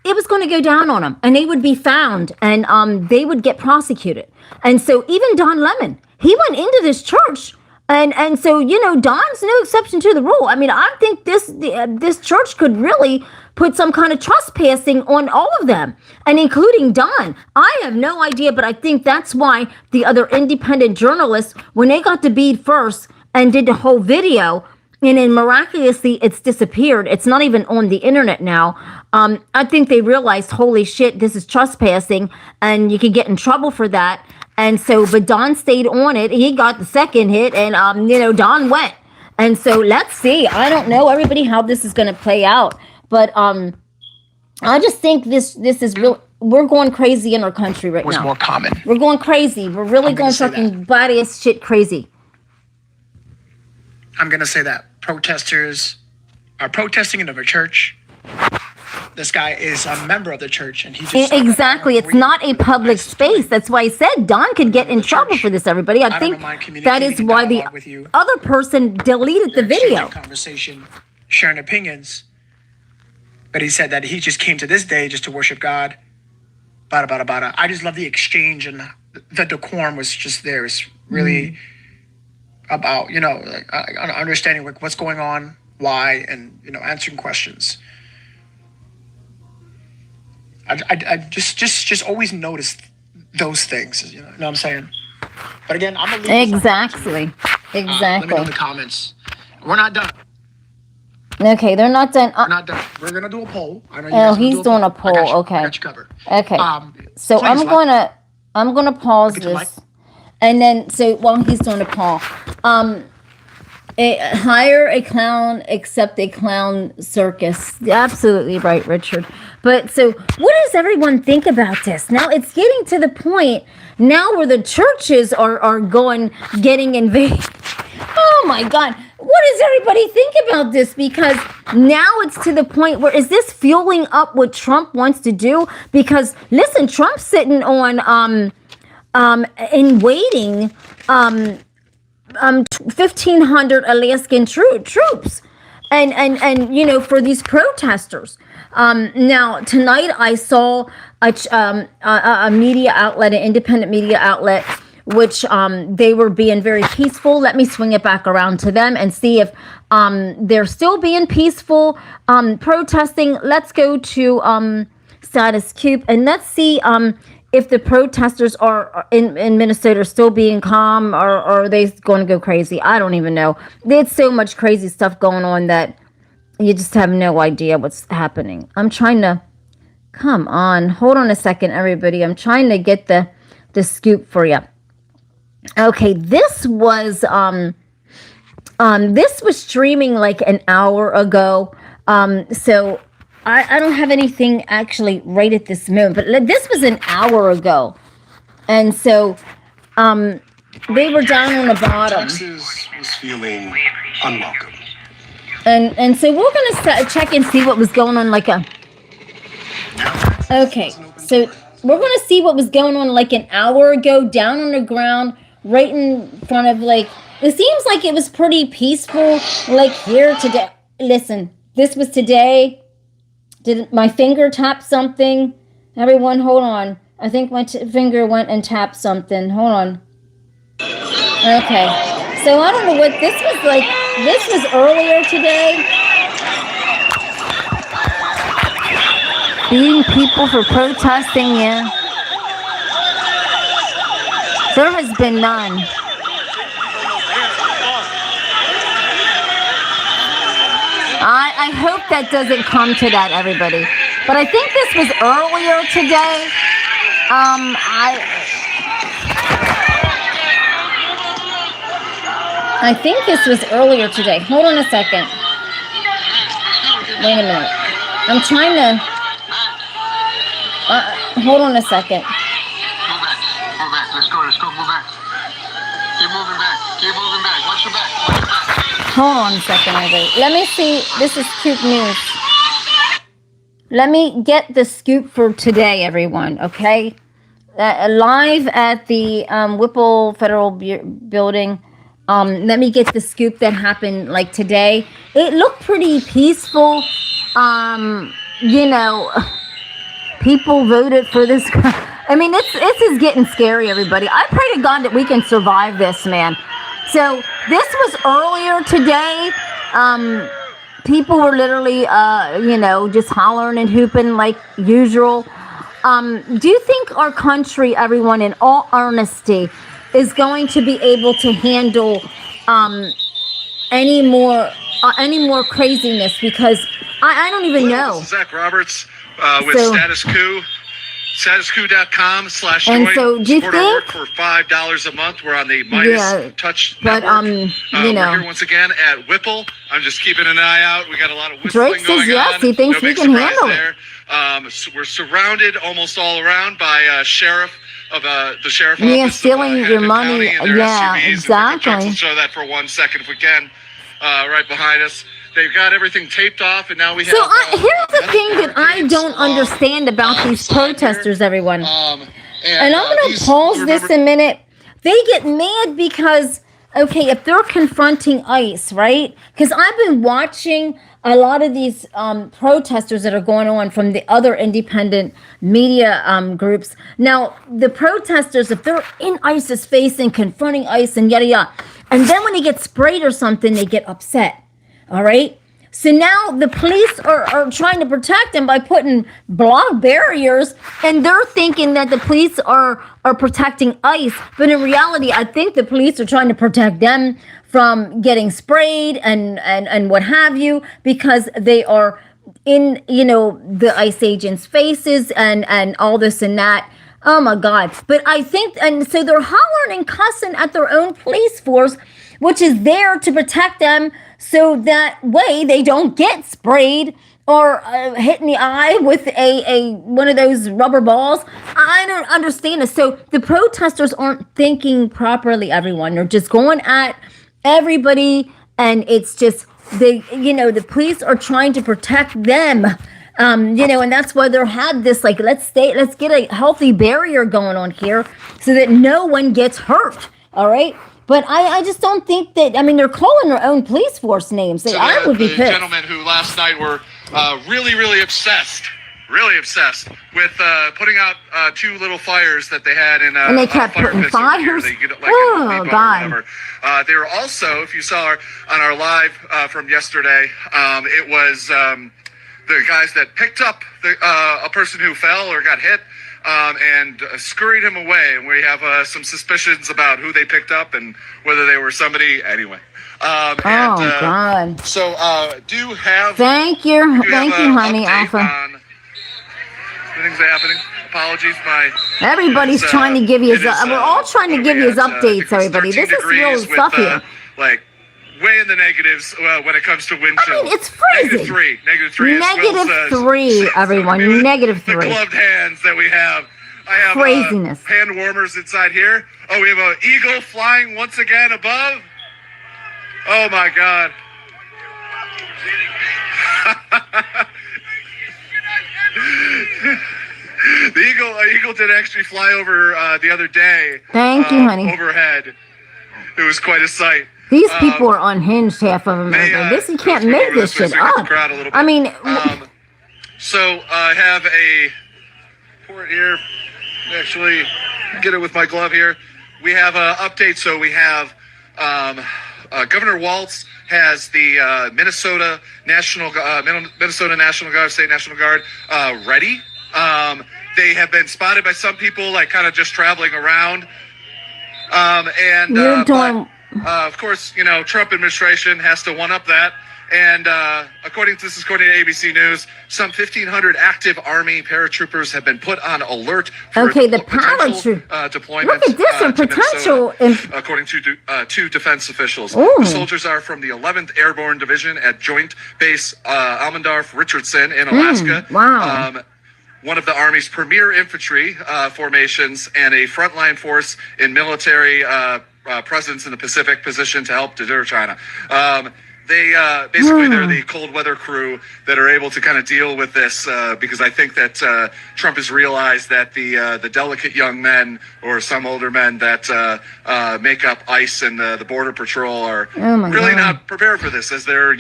it was going to go down on them, and they would be found, and they would get prosecuted. And so even Don Lemon, he went into this church, and so, you know, Don's no exception to the rule. I mean, I think this church could really put some kind of trespassing on all of them, and including Don. I have no idea, but I think that's why the other independent journalists, when they got to Bede first and did the whole video, and then miraculously it's disappeared. It's not even on the internet now. I think they realized, holy shit, this is trespassing, and you could get in trouble for that. And so, but Don stayed on it. He got the second hit, and you know, Don went. And so let's see. I don't know, everybody, how this is going to play out, but I just think this is real. We're going crazy in our country right now. Was more common. We're going crazy. We're really going fucking body ass shit crazy. I'm going to say that protesters are protesting in a church. This guy is a member of the church, and he just... Exactly. It's not a public space. That's why I said Don could get in trouble for this, everybody. I think that is why the other person deleted the video. Conversation, sharing opinions. But he said that he just came to this day just to worship God. Bada, bada, bada. I just love the exchange, and the decorum was just there. It's really... about, you know, like, understanding like what's going on, why, and, you know, answering questions. I just always notice those things, you know what I'm saying? But again, I'm a Exactly. Let me know in the comments. We're not done. Okay, they're not done. We're not done. We're gonna do a poll. I know you guys he's doing a poll. Okay. I got you covered. Okay. So I'm gonna pause this. And then, so while he's doing a poll, hire a clown, accept a clown circus. Absolutely right, Richard. But so, what does everyone think about this? Now it's getting to the point now where the churches are getting invaded. Oh my God. What does everybody think about this? Because now it's to the point where, is this fueling up what Trump wants to do? Because listen, Trump's sitting on, in waiting, 1,500 Alaskan troops, and you know, for these protesters. Now tonight I saw a media outlet, an independent media outlet, which they were being very peaceful. Let me swing it back around to them and see if they're still being peaceful, protesting. Let's go to Status Cube, and let's see if the protesters are in Minnesota still being calm, or are they going to go crazy? I don't even know. There's so much crazy stuff going on that you just have no idea what's happening. I'm trying to, come on, hold on a second, everybody. I'm trying to get the scoop for you. Okay, this was streaming like an hour ago. So I don't have anything actually right at this moment, but this was an hour ago. And so they were down on the bottom. Texas was feeling unwelcome. And so we're gonna check and see what was going on. Okay, so we're gonna see what was going on like an hour ago down on the ground, right in front of It seems like it was pretty peaceful, here today. Listen, this was today. Did my finger tap something? Everyone, hold on. I think my finger went and tapped something. Hold on. Okay. So I don't know what this was like. This was earlier today. Beating people for protesting, yeah. There has been none. I hope that doesn't come to that, everybody. But I think this was earlier today. I think this was earlier today. Hold on a second. Wait a minute. I'm trying to... hold on a second. Move back. Let's go. Move back. Keep moving back. Watch your back. Hold on a second, everybody. Let me see. This is Scoop News. Let me get the scoop for today, everyone, okay? Live at the Whipple Federal Building. Let me get the scoop that happened today. It looked pretty peaceful. People voted for this. I mean, it's just getting scary, everybody. I pray to God that we can survive this, man. So this was earlier today. People were literally, just hollering and hooping like usual. Do you think our country, everyone, in all honesty, is going to be able to handle any more craziness? Because I don't even know. This is Zach Roberts with Status Coup. StatusQuo.com/join. And so, do you Support our work think for $5 a month? We're on the Midas Touch Network. We're here once again at Whipple. I'm just keeping an eye out. We got a lot of whistling Drake going says yes, on. he thinks we can handle it. So we're surrounded almost all around by the sheriff Yeah, office stealing of, your Hennepin money. County and their Yeah, SUVs. exactly. We'll show that for 1 second if we can. Right behind us. They've got everything taped off, and now we have... So here's the thing that I don't understand about these protesters, everyone. And I'm going to pause this a minute. They get mad because, okay, if they're confronting ICE, right? Because I've been watching a lot of these protesters that are going on from the other independent media groups. Now, the protesters, if they're in ICE's face and confronting ICE and yada yada, and then when they get sprayed or something, they get upset. All right. So now the police are trying to protect them by putting block barriers, and they're thinking that the police are protecting ICE. But in reality, I think the police are trying to protect them from getting sprayed and what have you, because they are in, the ICE agents' faces and all this and that. Oh my God. But I think, and so they're hollering and cussing at their own police force, which is there to protect them, so that way they don't get sprayed or hit in the eye with a one of those rubber balls. I don't understand this. So the protesters aren't thinking properly, everyone. They're just going at everybody, and it's just the police are trying to protect them. And that's why they're had this let's get a healthy barrier going on here so that no one gets hurt. All right. But I just don't think that, they're calling their own police force names. So I would be pissed. Gentlemen who last night were really obsessed with putting out two little fires that they had in and they kept putting fires? Oh, God. They were also, if you saw on our live from yesterday, it was the guys that picked up a person who fell or got hit, and scurried him away. And we have some suspicions about who they picked up and whether they were somebody. Anyway. God. So, Thank you, honey. Things are happening. Apologies, everybody's trying to give you. We're all trying to give you updates, everybody. This is real stuff here. Way in the negatives when it comes to wind chill. It's freezing. -3, everyone. -3. The gloved hands that we have. I have craziness. Hand warmers inside here. Oh, we have an eagle flying once again above. Oh my God. The eagle did actually fly over the other day. Thank you, honey. Overhead. It was quite a sight. These people are unhinged, half of them. This you can't make this shit up. I mean, so I have a report here. Actually, get it with my glove here. We have an update. So we have Governor Walz has the Minnesota National Guard, State National Guard ready. They have been spotted by some people, like kind of just traveling around. Of course, Trump administration has to one up that. And according to ABC News, some 1,500 active Army paratroopers have been put on alert for the paratroop deployment. Look at this, a potential. According to two defense officials. Ooh. The soldiers are from the 11th Airborne Division at Joint Base Almendorf-Richardson in Alaska. Wow. One of the Army's premier infantry formations and a frontline force in military presence in the Pacific, positioned to help deter China. They're the cold weather crew that are able to kind of deal with this because I think that Trump has realized that the delicate young men or some older men that make up ICE and the Border Patrol are really not prepared for this, as they're,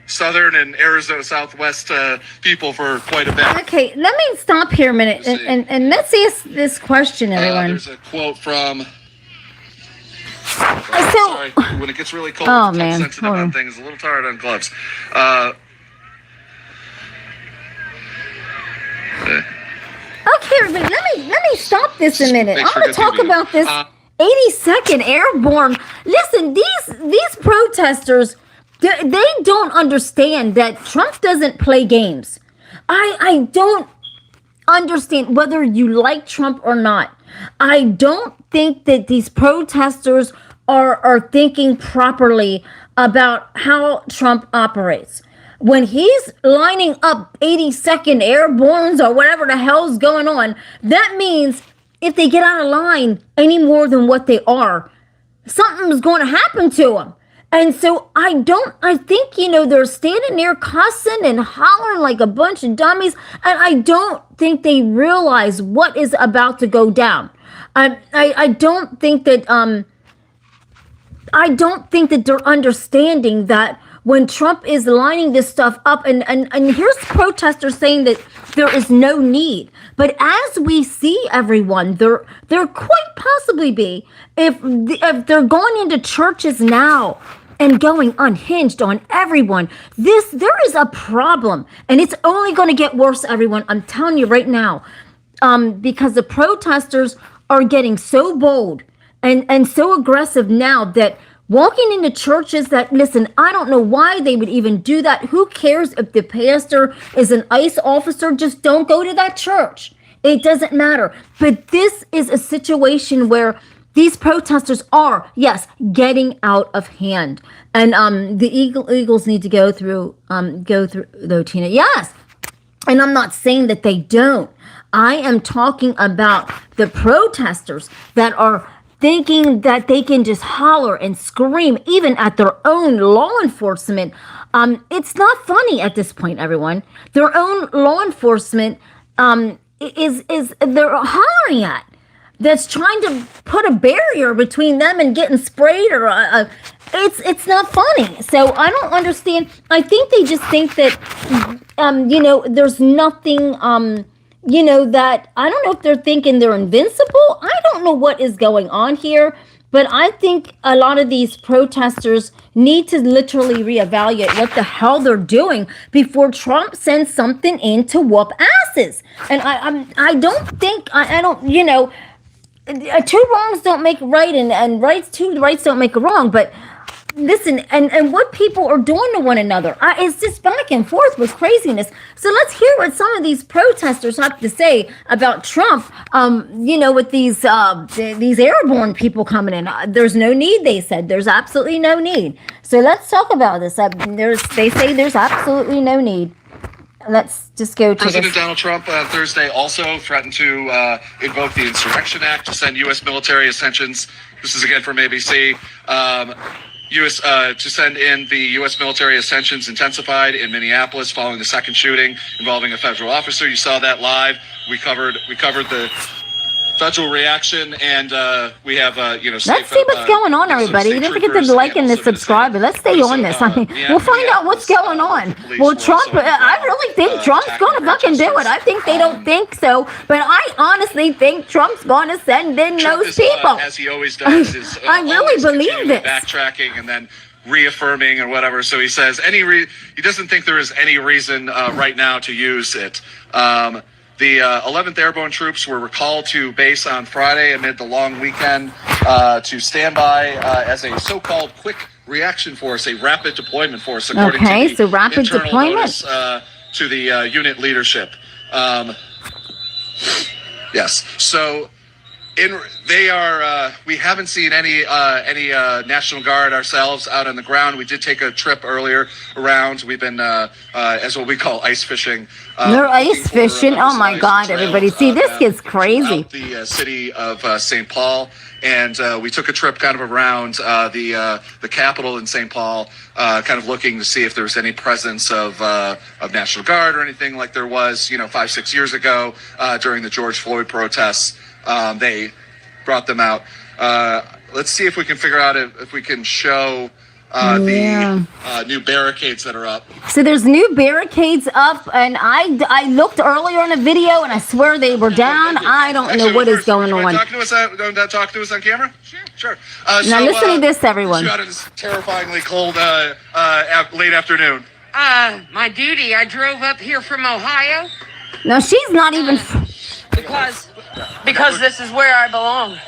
Southern and Arizona Southwest people for quite a bit. Okay, let me stop here a minute and let's ask this question, everyone. There's a quote from... sorry, when it gets really cold, it's sensitive on things. A little tired on gloves. Okay, everybody, let me stop this a minute. I'm going to talk about this 82nd Airborne. Listen, these protesters, they don't understand that Trump doesn't play games. I don't understand whether you like Trump or not. I don't think that these protesters are thinking properly about how Trump operates. When he's lining up 82nd Airbornes or whatever the hell's going on, that means if they get out of line any more than what they are, something's going to happen to them. And so I think, they're standing there cussing and hollering like a bunch of dummies. And I don't think they realize what is about to go down. I don't think that they're understanding that when Trump is lining this stuff up, and here's protesters saying that there is no need. But as we see, everyone, there quite possibly be, if they're going into churches now and going unhinged on everyone, there is a problem, and it's only going to get worse, everyone. I'm telling you right now, because the protesters are getting so bold and so aggressive now that walking into churches that, listen, I don't know why they would even do that. Who cares if the pastor is an ICE officer? Just don't go to that church. It doesn't matter. But this is a situation where these protesters are, yes, getting out of hand. And the Eagles need to go through though, Tina. Yes. And I'm not saying that they don't. I am talking about the protesters that are thinking that they can just holler and scream even at their own law enforcement. It's not funny at this point, everyone. Their own law enforcement is they're hollering at. That's trying to put a barrier between them and getting sprayed, or it's not funny. So I don't understand. I think they just think that there's nothing that, I don't know if they're thinking they're invincible. I don't know what is going on here, but I think a lot of these protesters need to literally reevaluate what the hell they're doing before Trump sends something in to whoop asses. And I don't think, two wrongs don't make a right, and two rights don't make a wrong, but listen, and what people are doing to one another, it's just back and forth with craziness. So let's hear what some of these protesters have to say about Trump. With these airborne people coming in, there's no need. They said there's absolutely no need. So let's talk about this. They say there's absolutely no need. Let's just go to President Donald Trump on Thursday also threatened to invoke the Insurrection Act to send U.S. military ascensions. This is again from ABC. to send in the U.S. military ascensions intensified in Minneapolis following the second shooting involving a federal officer. You saw that live. We covered the federal reaction, and we have Let's see what's going on, everybody. You don't forget to like and to subscribe. Let's stay on this. I mean, we'll find out what's going on. Well, Trump, I really think Trump's going to fucking do it. I think they don't think so, but I honestly think Trump's going to send in those people. As he always does. Is, I really believe this. Backtracking and then reaffirming or whatever. So he says he doesn't think there is any reason right now to use it. The 11th Airborne troops were recalled to base on Friday amid the long weekend to stand by as a so-called quick reaction force, a rapid deployment force, according to the rapid internal deployment notice to the unit leadership. Yes. So we haven't seen any National Guard ourselves out on the ground. We did take a trip earlier around. We've been as what we call ice fishing. They're ice fishing. Oh my God, everybody! See, this gets crazy. The city of St. Paul, and we took a trip kind of around the Capitol in St. Paul, kind of looking to see if there's any presence of National Guard or anything like there was, 5-6 years ago during the George Floyd protests. They brought them out. Let's see if we can figure out if we can show the new barricades that are up. So there's new barricades up, and I looked earlier in a video, and I swear they were down. I don't know what is going on. Talk to us on camera? Sure. Now listen to this, everyone. Out of this terrifyingly cold late afternoon. My duty. I drove up here from Ohio. No, she's not even. Because this is where I belong.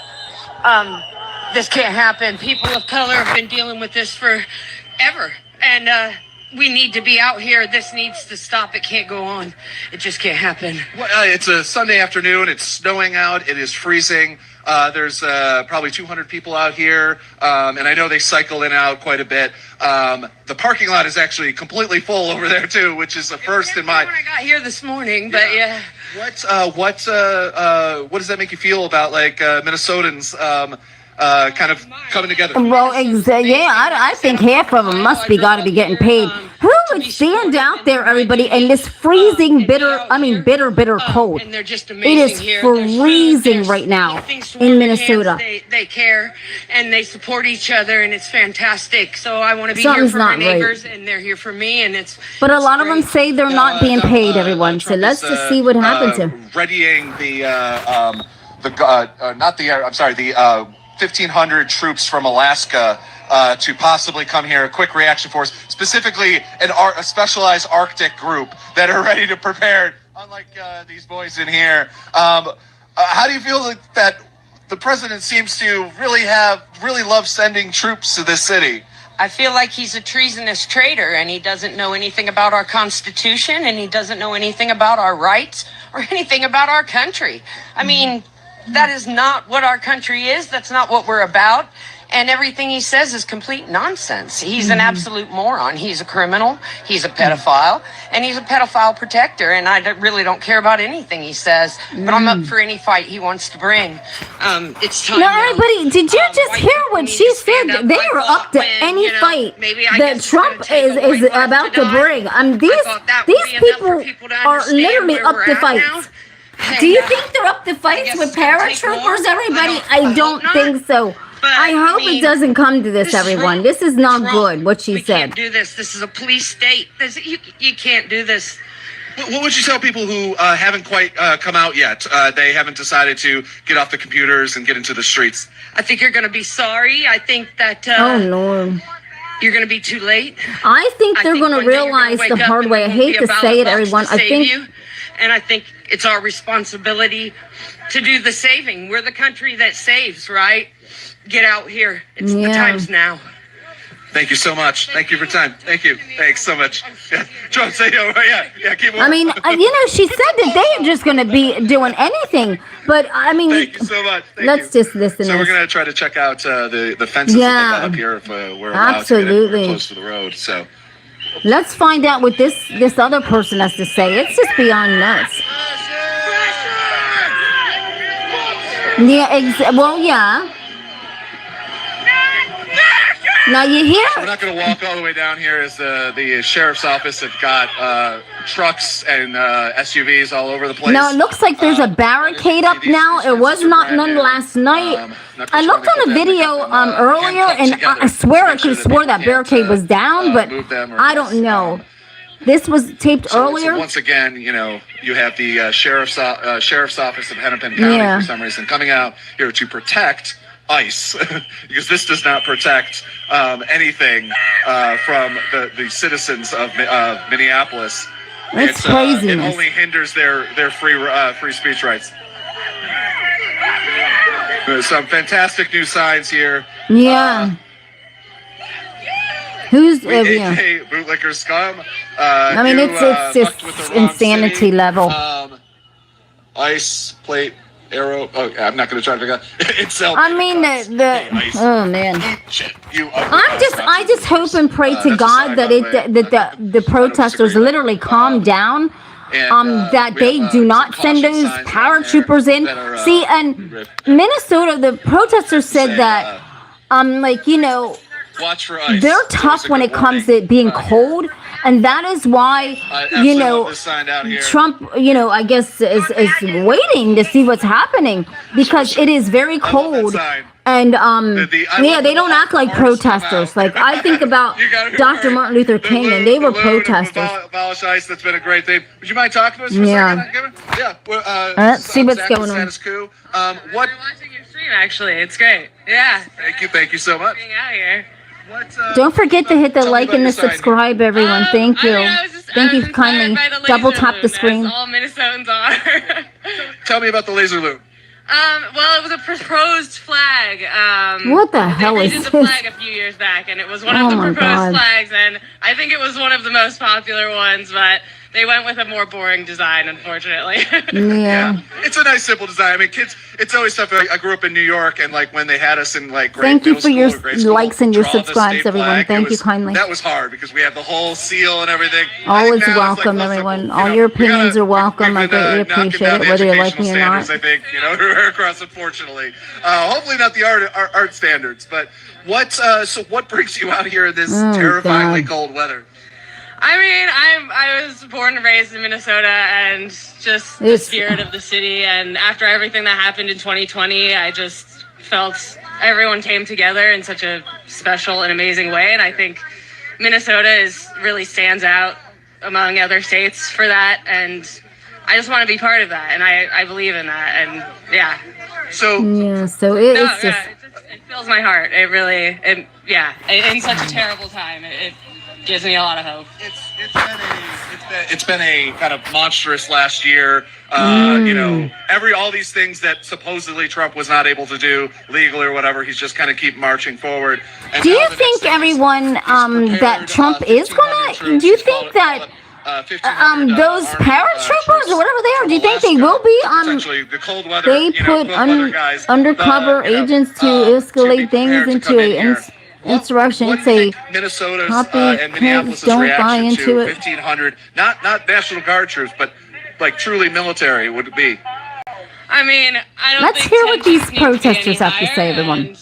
This can't happen. People of color have been dealing with this forever. And we need to be out here. This needs to stop. It can't go on. It just can't happen. Well, it's a Sunday afternoon. It's snowing out. It is freezing. There's probably 200 people out here. And I know they cycle in and out quite a bit. The parking lot is actually completely full over there, too, which is a first in my... When I got here this morning, but yeah. What does that make you feel about, Minnesotans kind of coming together? Well, I think half of them must be got to be getting paid. Who would stand out there, everybody, in this freezing, bitter cold? And they're just It amazing is here. freezing right now in Minnesota. They care and they support each other, and it's fantastic. So I want to be Something's here for my not right. neighbors, and they're here for me, and it's. But a lot of them say they're not being paid, everyone. So let's just see what happens here. Readying the 1,500 troops from Alaska to possibly come here, a quick reaction force, specifically a specialized Arctic group that are ready to prepare, unlike these boys in here. How do you feel that the president seems to really love sending troops to this city? I feel like he's a treasonous traitor, and he doesn't know anything about our Constitution, and he doesn't know anything about our rights or anything about our country. I mean, that is not what our country is. That's not what we're about. And everything he says is complete nonsense. He's an absolute moron. He's a criminal. He's a pedophile. And he's a pedophile protector. And I really don't care about anything he says. But I'm up for any fight he wants to bring. It's time. Now, everybody, did you just hear what she said? They are up to any fight that Trump is about to bring. These people are literally up to fights. Do you think they're up to fights with paratroopers, everybody? I don't think so. I hope it doesn't come to this, everyone. This is not good, what she said. We can't do this. This is a police state. You can't do this. What would you tell people who haven't quite come out yet? They haven't decided to get off the computers and get into the streets. I think you're going to be sorry. I think that... oh, Lord. You're going to be too late. I think they're going to realize the hard way. I hate to say it, everyone. I think... And I think it's our responsibility to do the saving. We're the country that saves, right? Get out here. It's the times now. Thank you so much. Thank you for your time. Thank you. Thanks so much. Yeah. John, say keep on. I mean, she said that they are just going to be doing anything. But, I mean... Thank you so much. Let's just listen. So we're going to try to check out the fences that they got up here if we're allowed to get close to the road. So... Let's find out what this other person has to say. It's just beyond nuts. Yeah, well, yeah. Now you hear? We're not going to walk all the way down here as the sheriff's office have got trucks and SUVs all over the place. Now it looks like there's a barricade up now. It was not none last night. I looked on a video earlier, and I swear I could have swore that barricade was down, but I don't know. This was taped earlier. So once again, you know, you have the sheriff's office of Hennepin County for some reason coming out here to protect ICE because this does not protect anything from the citizens of Minneapolis. It's craziness. It only hinders their free speech rights. There's some fantastic new signs here. Yeah. Who's bootlicker scum? I mean, it's just insanity level. Ice plate arrow. Oh, I'm not going to try to figure out. It's I mean, oh man. I just hope and pray to God that the protesters literally calm down. That they do not send those paratroopers in. See, and Minnesota, the protesters said that, like, you know, watch for ice. They're tough when it comes to being cold, and that is why, you know, Trump, you know, I guess is waiting to see what's happening because it is very cold. And yeah, they don't act like protesters. Like I think about Dr. Martin Luther King, and they were protesters. Abolish ICE. That's been a great thing. Would you mind talking to us for a second? Yeah. Let's see what's going on. What? We're watching your stream. Actually, it's great. Yeah. Thank you so much. Being out here. Don't forget to hit the like and the subscribe, everyone. Thank you. Thank you kindly. Double tap the screen. All Minnesotans are. Tell me about the laser loop. Well, it was a proposed flag. What the hell is this? They did the flag a few years back, and it was one of the proposed flags, and I think it was one of the most popular ones, but they went with a more boring design, unfortunately. Yeah. It's a nice, simple design. I mean, kids, it's always tough. I grew up in New York, and like when they had us in like grade Thank you for your school, likes and your subscribes, everyone. Thank you kindly. That was hard because we had the whole seal and everything. Always welcome, everyone. All your opinions are welcome. I greatly appreciate it, whether you like me or not. I think, you know, across, unfortunately. Hopefully not the art standards, but so what brings you out here in this terrifyingly cold weather? I mean, I was born and raised in Minnesota, and just the spirit of the city. And after everything that happened in 2020, I just felt everyone came together in such a special and amazing way. And I think Minnesota really stands out among other states for that. And I just want to be part of that, and I believe in that. And yeah. So it fills my heart. It really, in such a terrible time, it gives me a lot of hope. It's been a kind of monstrous last year. You know, all these things that supposedly Trump was not able to do legally or whatever. He's just kind of keep marching forward. And do you think everyone that Trump is gonna? Do you think that? Those paratroopers or whatever they are, do you think they will be the cold weather, they put undercover agents to escalate things into an insurrection? It's a Minnesota's copy and Minneapolis' don't buy reaction into to it. 1,500, not National Guard troops, but like truly military would it be? I mean, I don't Let's think hear what these tensions need to be any protesters have to higher, say, everyone. and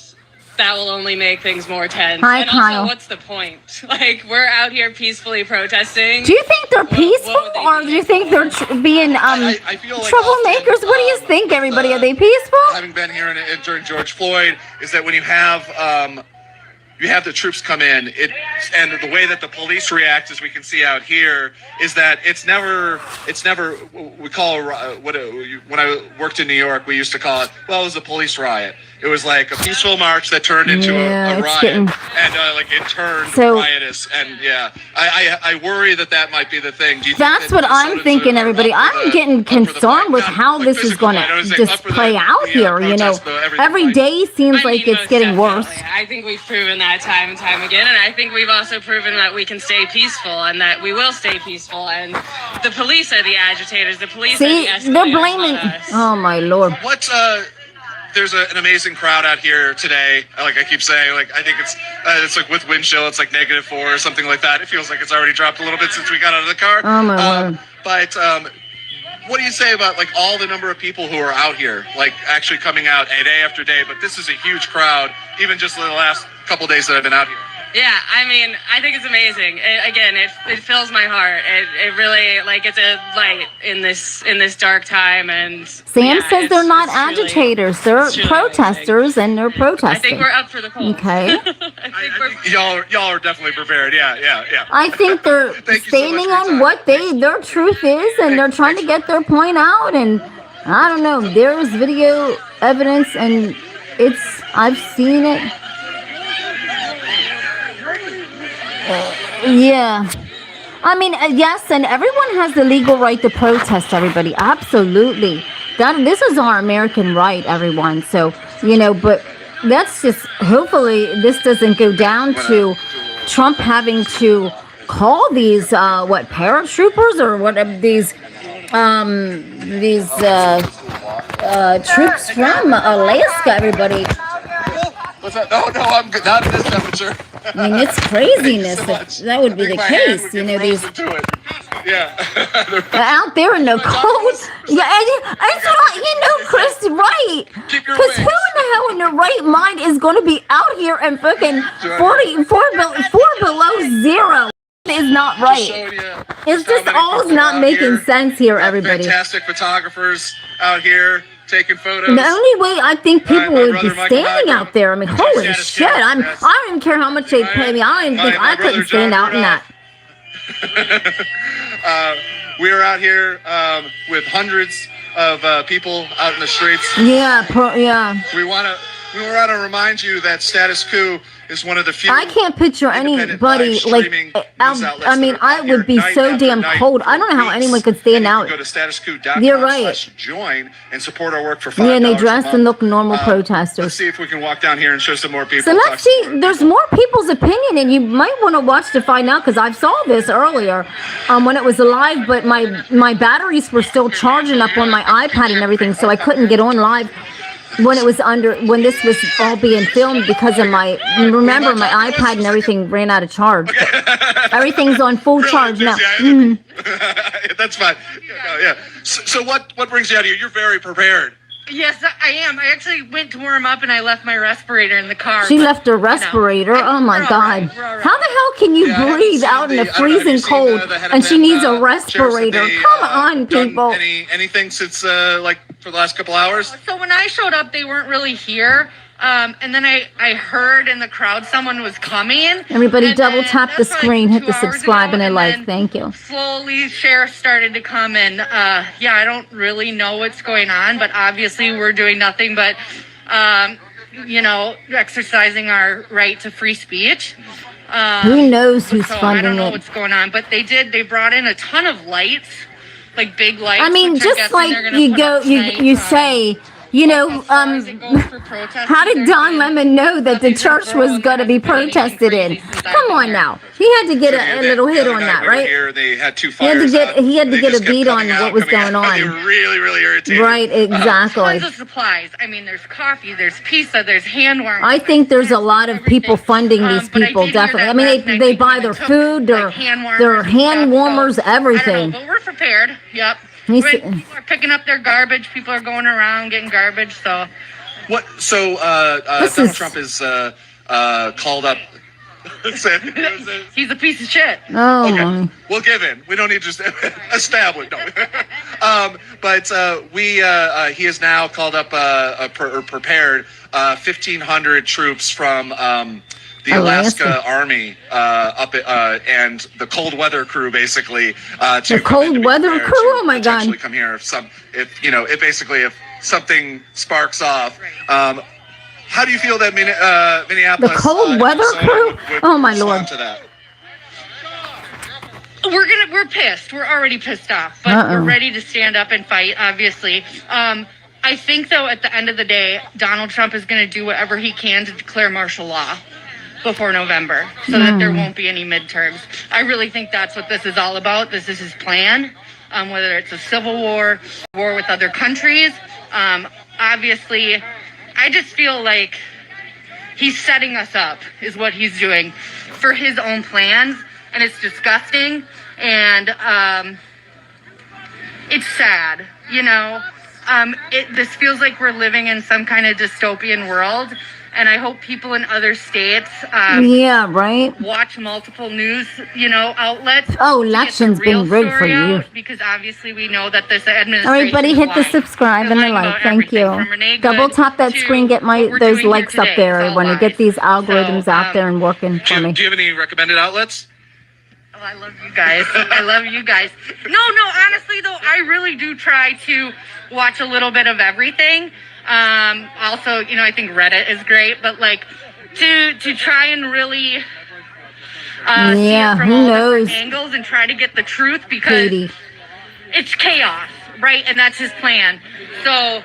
that will only make things more tense. Hi, and Kyle. also, what's the point? Like, we're out here peacefully protesting. Do you think they're peaceful, or do you think they're being I feel like troublemakers? What do you think, everybody? Are they peaceful? Having been here during George Floyd, is that when you have the troops come in, and the way that the police react, as we can see out here, is that it's never we call when I worked in New York, we used to call it, well, it was a police riot. It was like a peaceful march that turned into a riot, and like it turned riotous, and I worry that might be the thing. Do you That's think what I'm thinking, everybody. I'm getting concerned with how this is going to just play out here. You know, every day seems like it's getting worse. I think we've proven that time and time again, and I think we've also proven that we can stay peaceful and that we will stay peaceful. And the police are the agitators. The police are the escalators. They're blaming. Oh my Lord. There's an amazing crowd out here today. Like I keep saying, like I think it's like with wind chill, it's like -4 or something like that. It feels like it's already dropped a little bit since we got out of the car. Oh my Lord. But what do you say about like all the number of people who are out here, like actually coming out day after day? But this is a huge crowd, even just in the last couple days that I've been out here. Yeah, I mean, I think it's amazing. It fills my heart. It really, like, it's a light in this dark time. And Sam says they're not agitators; they're protesters, and they're protesting. I think we're up for the polls. Okay. Y'all are definitely prepared. Yeah. I think they're standing on what their truth is, and they're trying to get their point out. And I don't know. There's video evidence, and I've seen it. Yeah. I mean, yes, and everyone has the legal right to protest, everybody. Absolutely. This is our American right, everyone. So, but that's just, hopefully this doesn't go down to Trump having to call these, paratroopers or whatever, these troops from Alaska, everybody. What's that? No, I'm good. Not at this temperature. I mean, it's craziness. That would be the case, these. Yeah. Out there in the cold. Yeah, that's what Chris, right? Because who in the hell in their right mind is going to be out here and fucking 4 below zero? Is not right. It's just all not making sense here, everybody. Fantastic photographers out here taking photos. The only way I think people would be standing out there. I mean, holy shit! I don't even care how much they pay me. I don't even think I couldn't stand out in that. We are out here with hundreds of people out in the streets. Yeah, We want to remind you that Status Quo is one of the few. I can't picture anybody like. I mean, I would be so damn cold. I don't know how anyone could stand out. Go to statusquo.com. You're right. Join and support our work for $5. Yeah, and they dress and look normal protesters. Let's see if we can walk down here and show some more people. So let's see. There's more people's opinion, and you might want to watch to find out because I saw this earlier when it was live, but my batteries were still charging up on my iPad and everything, so I couldn't get on live when this was all being filmed because of remember my iPad and everything ran out of charge. Everything's on full charge now. That's fine. Yeah. So what brings you out here? You're very prepared. Yes, I am. I actually went to warm up and I left my respirator in the car. She left her respirator? Oh my God. How the hell can you breathe out in the freezing cold and she needs a respirator? Come on, people. Anything since for the last couple hours? So when I showed up, they weren't really here. And then I heard in the crowd someone was coming. Everybody double tap the screen, hit the subscribe and a like. Thank you. Slowly, sheriff started to come and I don't really know what's going on, but obviously we're doing nothing but, exercising our right to free speech. Who knows who's funding it? I don't know what's going on, but they brought in a ton of lights, like big lights. I mean, just like you say. How did Don Lemon know that the church was going to be protested in? Come on now. He had to get a little hit on that, right? They had two fires. He had to get a beat on what was going on. They were really, really irritating. Right, exactly. Tons of supplies. I mean, there's coffee, there's pizza, there's hand warmers. I think there's a lot of people funding these people, definitely. I mean, they buy their food, their hand warmers, everything. But we're prepared. Yep. People are picking up their garbage. People are going around getting garbage. So, Donald Trump is called up. He's a piece of shit. Oh, okay. We'll give in. We don't need to establish. No. He has now called up prepared 1,500 troops from the Alaska Army and the cold weather crew, basically. The cold weather crew? Oh my God! Come here if something sparks off. How do you feel that Minneapolis? The cold weather crew? Oh my Lord! To that? We're pissed. We're already pissed off, but we're ready to stand up and fight. Obviously. I think though, at the end of the day, Donald Trump is going to do whatever he can to declare martial law before November so that there won't be any midterms. I really think that's what this is all about. This is his plan, whether it's a civil war with other countries. Obviously, I just feel like he's setting us up is what he's doing for his own plans, and it's disgusting, and it's sad, this feels like we're living in some kind of dystopian world. and I hope people in other states yeah, right. watch multiple news, outlets. Oh, election's been rigged for you. Because obviously we know that this administration. All right, buddy, hit the subscribe and the like. Thank you. Double tap that screen, get those likes up there. I want to get these algorithms out there and working for me. Do you have any recommended outlets? Oh, I love you guys. I love you guys. No, honestly though, I really do try to watch a little bit of everything. Also, I think Reddit is great, but like to try and really see it from all different angles and try to get the truth, because it's chaos, right? And that's his plan. So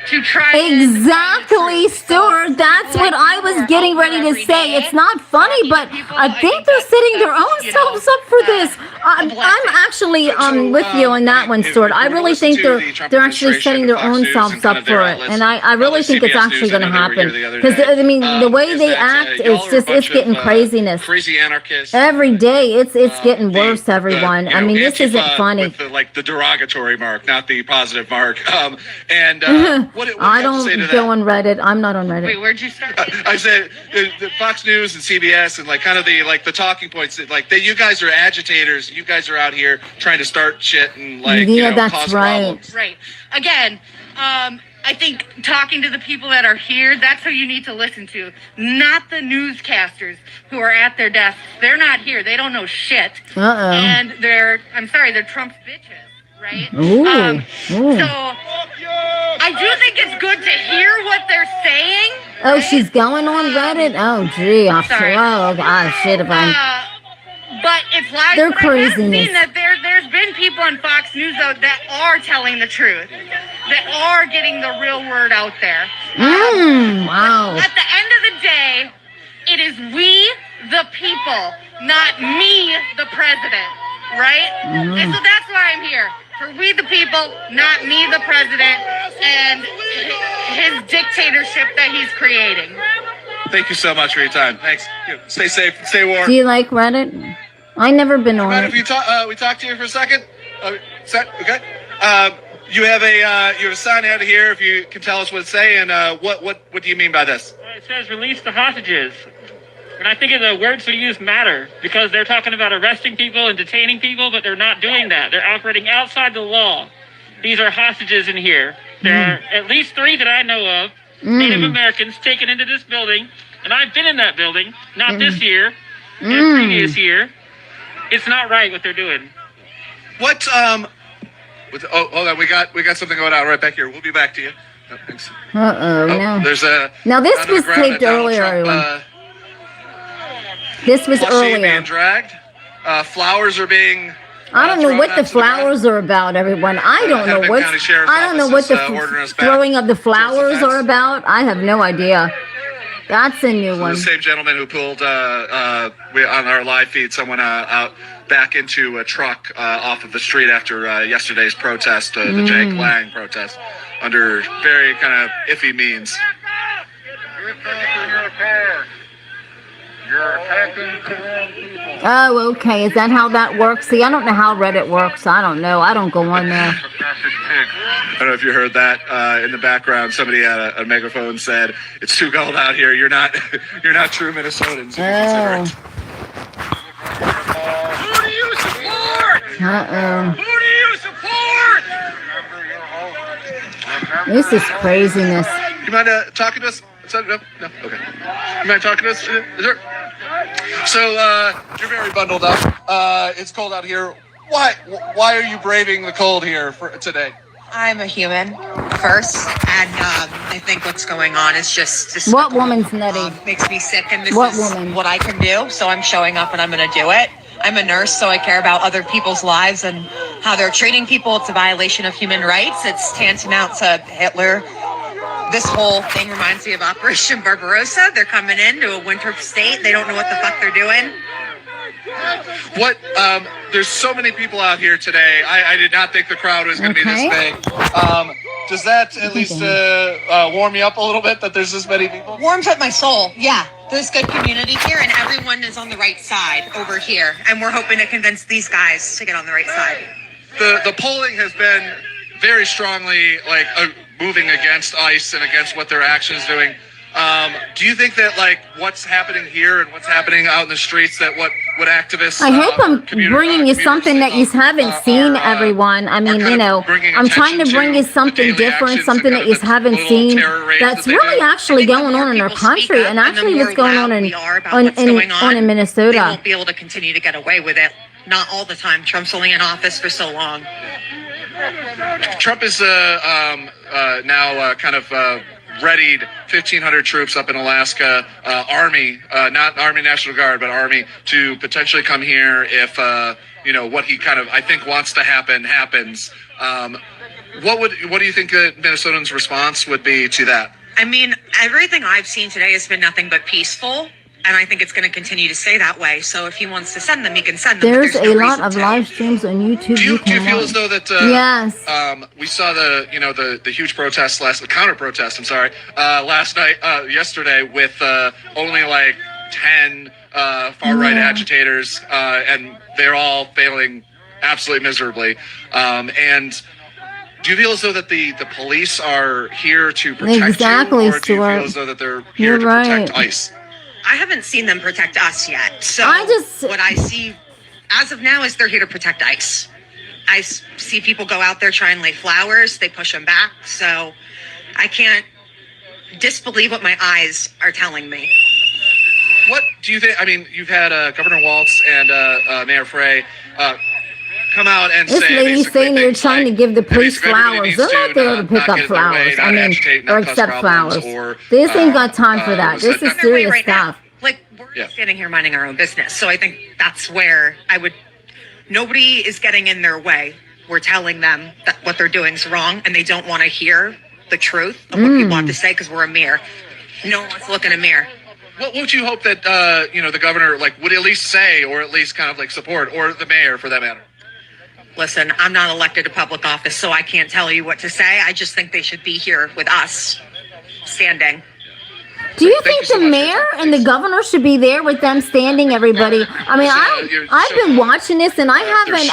to try exactly, Stuart. That's what I was getting ready to say. It's not funny, but I think they're setting their own selves up for this. I'm actually with you on that one, Stuart. I really think they're actually setting their own selves up for it, and I really think it's actually going to happen. Because I mean, the way they act is it's getting craziness. Crazy anarchists. Every day, it's getting worse. Everyone. I mean, this isn't funny. With the derogatory mark, not the positive mark. What I don't go on Reddit. I'm not on Reddit. Wait, where'd you start? I said the Fox News and CBS and like kind of the talking points that like you guys are agitators. You guys are out here trying to start shit and that's cause right. problems. Right. Again, I think talking to the people that are here, that's who you need to listen to, not the newscasters who are at their desks. They're not here. They don't know shit. And they're Trump's bitches. Right? So I do think it's good to hear what they're saying. Oh, right? she's going on Reddit? Oh, gee. Sorry. Oh, God, shit. But it's like they're craziness. That there's been people on Fox News though that are telling the truth, that are getting the real word out there. Wow. At the end of the day, it is we, the people, not me, the president. Right? And so that's why I'm here. For we the people, not me the president, and his dictatorship that he's creating. Thank you so much for your time. Thanks. Stay safe. Stay warm. Do you like Reddit? I never been on it. If we talk to you for a second? Okay. You have a sign out of here if you can tell us what it's saying. What do you mean by this? It says release the hostages. And I think the words we use matter, because they're talking about arresting people and detaining people, but they're not doing that. They're operating outside the law. These are hostages in here. There are at least 3 that I know of, Native Americans taken into this building, and I've been in that building, not this year, the previous year. It's not right what they're doing. What, hold on, we got something going on right back here. We'll be back to you. No, thanks. No. There's a... Now, this was taped earlier, everyone. This was earlier. Being dragged. Flowers are being. I don't know what the flowers are about, everyone. I don't know what the throwing of the flowers are about. I have no idea. That's a new one. The same gentleman who pulled on our live feed someone out back into a truck off of the street after yesterday's protest, the Jake Lang protest, under very kind of iffy means. You're attacking Korean people. Oh, okay. Is that how that works? See, I don't know how Reddit works. I don't know. I don't go on there. I don't know if you heard that in the background. Somebody at a megaphone said, "It's too cold out here. You're not true Minnesotans." Oh. Who do you support? Who do you support? This is craziness. You mind talking to us? No? Okay. You mind talking to us? So, you're very bundled up. It's cold out here. Why are you braving the cold here today? I'm a human first, and I think what's going on is just what woman's nutty? Makes me sick, and this is what I can do, so I'm showing up and I'm going to do it. I'm a nurse, so I care about other people's lives and how they're treating people. It's a violation of human rights. It's tantamount to Hitler. This whole thing reminds me of Operation Barbarossa. They're coming into a winter state. They don't know what the fuck they're doing. There's so many people out here today. I did not think the crowd was going to be this big. Does that at least warm you up a little bit that there's this many people? Warms up my soul. Yeah, there's good community here, and everyone is on the right side over here. And we're hoping to convince these guys to get on the right side. The polling has been very strongly moving against ICE and against what their actions doing. Do you think that like what's happening here and what's happening out in the streets, that what activists? I hope I'm bringing you something that you haven't seen, everyone. I mean, I'm trying to bring you something different, something that you haven't seen. That's really actually going on in our country, and actually what's going on in Minnesota. They won't be able to continue to get away with it. Not all the time. Trump's only in office for so long. Trump is now kind of readied 1,500 troops up in Alaska, Army, not Army National Guard, but Army, to potentially come here if what he kind of I think wants to happen happens. What do you think Minnesotans' response would be to that? I mean, everything I've seen today has been nothing but peaceful. And I think it's going to continue to stay that way. So if he wants to send them, he can send them. There's a lot of live streams on YouTube. Do you feel as though that yes, we saw the huge protest counter protest? I'm sorry, last night, yesterday, with only like 10 far right agitators, and they're all failing absolutely miserably. And do you feel as though that the police are here to protect you, or do you feel as though that they're here to protect ICE? I haven't seen them protect us yet. So what I see as of now is they're here to protect ICE. I see people go out there try and lay flowers. They push them back. So I can't disbelieve what my eyes are telling me. What do you think? I mean, you've had Governor Waltz and Mayor Frey come out and this lady's saying they're trying to give the police flowers. They're not there to pick up flowers. I mean, or accept flowers. This ain't got time for that. This is serious stuff. Like, we're standing here minding our own business. So I think that's where nobody is getting in their way. We're telling them that what they're doing is wrong, and they don't want to hear the truth of what people have to say because we're a mirror. No one wants to look in a mirror. What would you hope that, the governor, would at least say, or at least kind of, support, or the mayor, for that matter? Listen, I'm not elected to public office, so I can't tell you what to say. I just think they should be here with us, standing. Do you think the mayor and the governor should be there with them standing, everybody? I mean, I've been watching this, and I haven't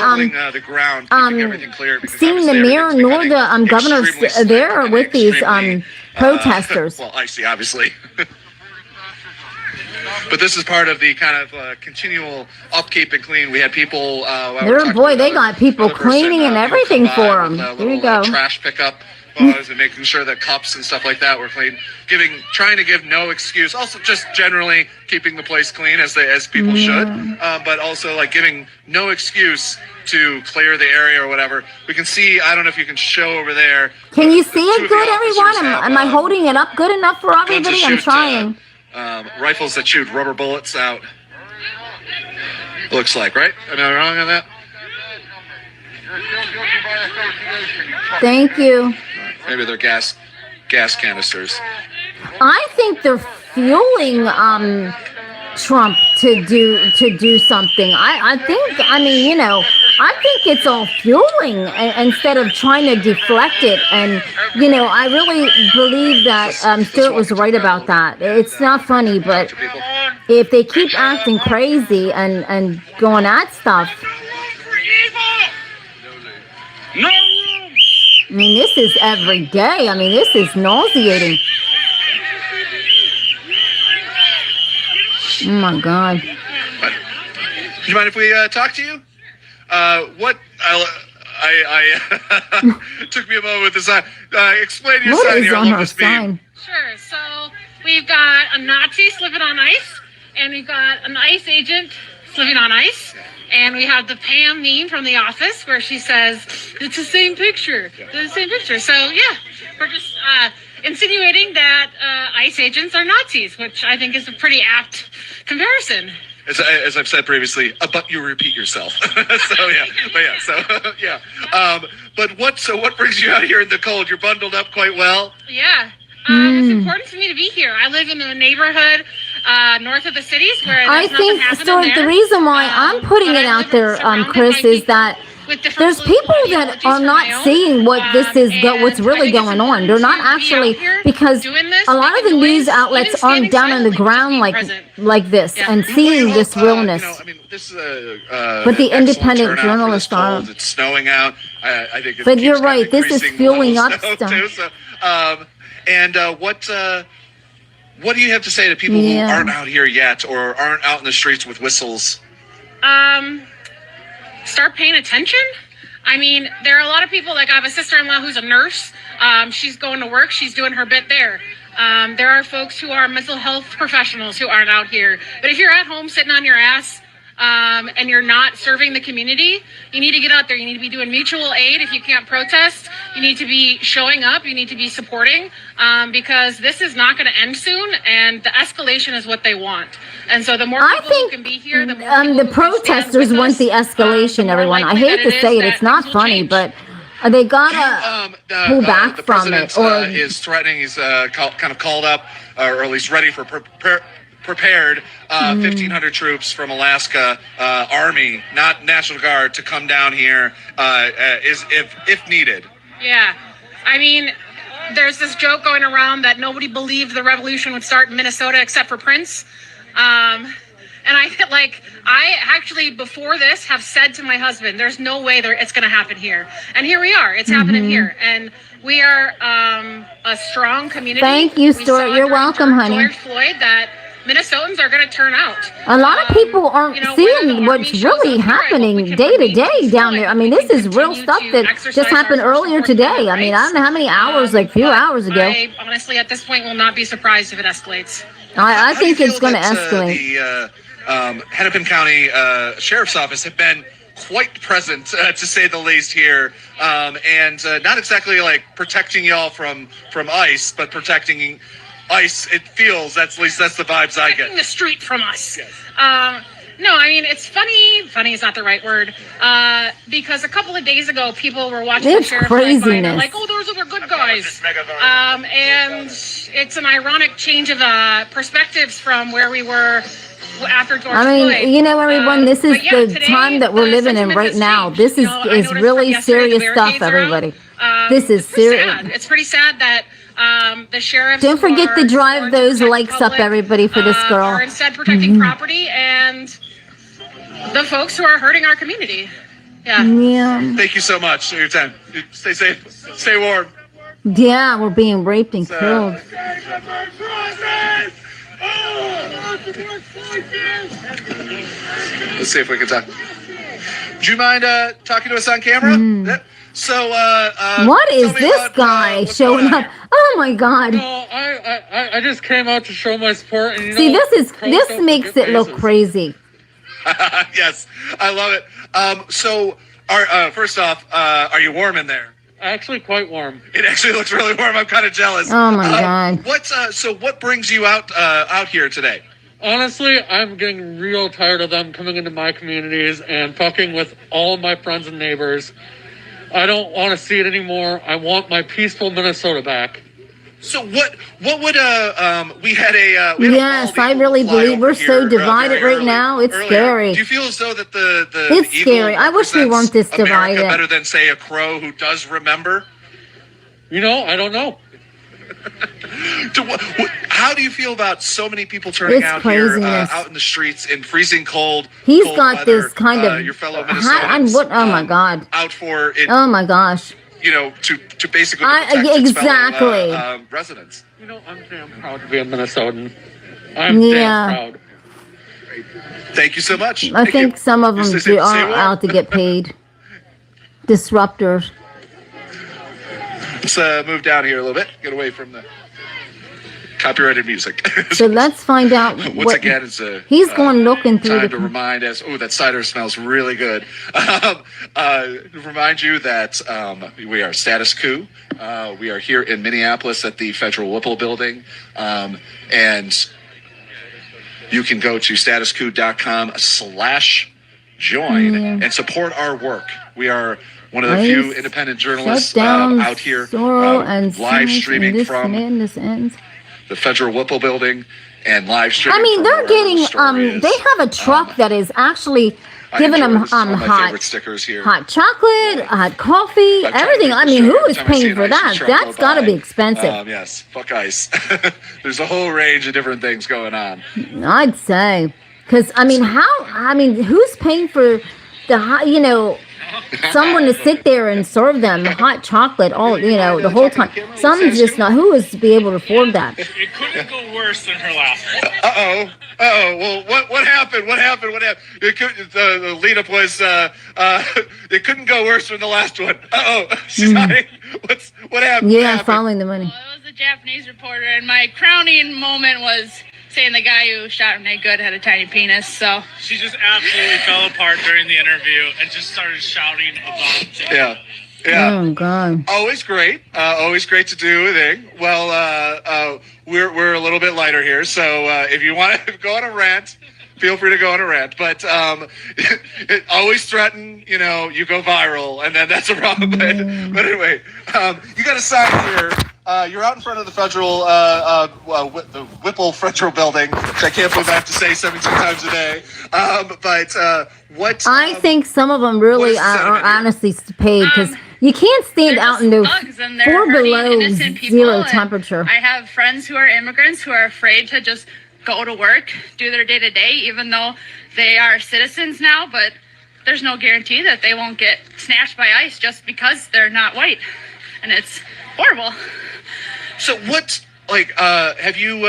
seen the mayor nor the governor there with these protesters. Well, I see, obviously. But this is part of the kind of continual upkeep and clean. We had people. They got people cleaning and everything for them. Here you go. Trash pickup and making sure that cups and stuff like that were clean. Trying to give no excuse. Also, just generally keeping the place clean as people should. But also giving no excuse to clear the area or whatever. We can see. I don't know if you can show over there. Can you see it good, everyone? Am I holding it up good enough for everybody? I'm trying. Rifles that shoot rubber bullets out. Looks like, right? Am I wrong on that? Thank you. Maybe they're gas canisters. I think they're fueling Trump to do something. I think it's all fueling instead of trying to deflect it. And I really believe that Stuart was right about that. It's not funny, but if they keep acting crazy and going at stuff, I mean, this is every day. I mean, this is nauseating. Oh my God. Do you mind if we talk to you? What I took me a moment with the sign. Explain your sign here. What is on her sign? Sure. So we've got a Nazi slipping on ice, and we've got an ICE agent slipping on ice, and we have the Pam meme from The Office where she says, "It's the same picture. It's the same picture." So yeah, we're just insinuating that ICE agents are Nazis, which I think is a pretty apt comparison. As I've said previously, but you repeat yourself. But what brings you out here in the cold? You're bundled up quite well. Yeah. It's important for me to be here. I live in a neighborhood north of the cities where I think, Stuart, the reason why I'm putting it out there, Chris, is that there's people that are not seeing what what's really going on. They're not actually, because a lot of the news outlets aren't down on the ground like this and seeing this realness. But the independent journalists are. It's snowing out. I think. But you're right. This is fueling up stuff. What do you have to say to people who aren't out here yet or aren't out in the streets with whistles? Start paying attention. I mean, there are a lot of people, like I have a sister-in-law who's a nurse. She's going to work. She's doing her bit there. There are folks who are mental health professionals who aren't out here. But if you're at home sitting on your ass and you're not serving the community, you need to get out there. You need to be doing mutual aid if you can't protest. You need to be showing up. You need to be supporting because this is not going to end soon. And the escalation is what they want. And so the more people who can be here, the more the protesters want the escalation, everyone. I hate to say it. It's not funny, but they gotta pull back from it. Or is threatening. He's kind of called up, or at least ready for prepared 1,500 troops from Alaska Army, not National Guard, to come down here if needed. Yeah, I mean, there's this joke going around that nobody believed the revolution would start in Minnesota except for Prince. And I actually, before this, have said to my husband, there's no way it's going to happen here. And here we are. It's happening here. And we are a strong community. Thank you, Stuart. You're welcome, honey. George Floyd, that Minnesotans are going to turn out. A lot of people aren't seeing what's really happening day to day down there. I mean, this is real stuff that just happened earlier today. I mean, I don't know how many hours, like a few hours ago. I honestly, at this point, will not be surprised if it escalates. I think it's going to escalate. The Hennepin County Sheriff's Office have been quite present, to say the least, here, and not exactly like protecting y'all from ICE, but protecting ICE. It feels at least that's the vibes I get. Protecting the street from us. Yes. No, I mean, it's funny. Funny is not the right word. Because a couple of days ago, people were watching the sheriff and like, oh, those are the good guys. And it's an ironic change of perspectives from where we were after George Floyd. You know, everyone, this is the time that we're living in right now. This is really serious stuff, everybody. This is serious. It's pretty sad that the sheriff. Don't forget to drive those likes up, everybody, for this girl. Are instead protecting property and the folks who are hurting our community. Yeah. Thank you so much for your time. Stay safe. Stay warm. Yeah, we're being raped and killed. Let's see if we can talk. Do you mind talking to us on camera? So, what is this guy showing up? Oh my God! No, I just came out to show my support. And, see, this makes it look crazy. Yes, I love it. So, first off, are you warm in there? Actually, quite warm. It actually looks really warm. I'm kind of jealous. Oh my God! What brings you out here today? Honestly, I'm getting real tired of them coming into my communities and fucking with all my friends and neighbors. I don't want to see it anymore. I want my peaceful Minnesota back. So what would we had a yes, I really believe we're so divided right now. It's scary. Do you feel as though that the it's scary? I wish we weren't this divided. Better than say a crow who does remember? You know, I don't know. How do you feel about so many people turning out here, out in the streets in freezing cold? He's cold got weather, this kind of your fellow Minnesotans, oh my God! Out for it. Oh my gosh! You know, to basically protect exactly its fellow, residents. You know, I'm damn proud to be a Minnesotan. I'm damn proud. Thank you so much. I think some of them are out to get paid. Disruptors. Let's move down here a little bit. Get away from the copyrighted music. So let's find out. Once again, it's he's going looking through time to remind us. Oh, that cider smells really good. Remind you that we are Status Coup. We are here in Minneapolis at the Federal Whipple Building, and you can go to statuscoup.com/join and support our work. We are one of the few independent journalists out here live streaming from the Federal Whipple Building and live streaming. I mean, they're getting they have a truck that is actually giving them hot stickers here. Hot chocolate, hot coffee, everything. I mean, who is paying for that? That's got to be expensive. Yes, fuck ICE. There's a whole range of different things going on. I'd say, because I mean, who's paying for the someone to sit there and serve them hot chocolate all, the whole time. Someone's just not, who is to be able to afford that? It couldn't go worse than her last one. Well, what happened? The lead up was it couldn't go worse than the last one. She's hiding. What happened? Yeah, following the money. Well, it was a Japanese reporter, and my crowning moment was saying the guy who shot Renee Good had a tiny penis. So she just absolutely fell apart during the interview and just started shouting about it. Yeah. Oh God. Always great to do a thing. Well, we're a little bit lighter here, so if you want to go on a rant, feel free to go on a rant. But always threaten, you go viral, and then that's a problem. But anyway, you got a sign here. You're out in front of the federal, the Whipple Federal Building, which I can't believe I have to say 17 times a day. What? I think some of them really are honestly paid because you can't stand out in the 4 below 0 temperature. I have friends who are immigrants who are afraid to just go to work, do their day to day, even though they are citizens now, but there's no guarantee that they won't get snatched by ICE just because they're not white. And it's horrible. So what, have you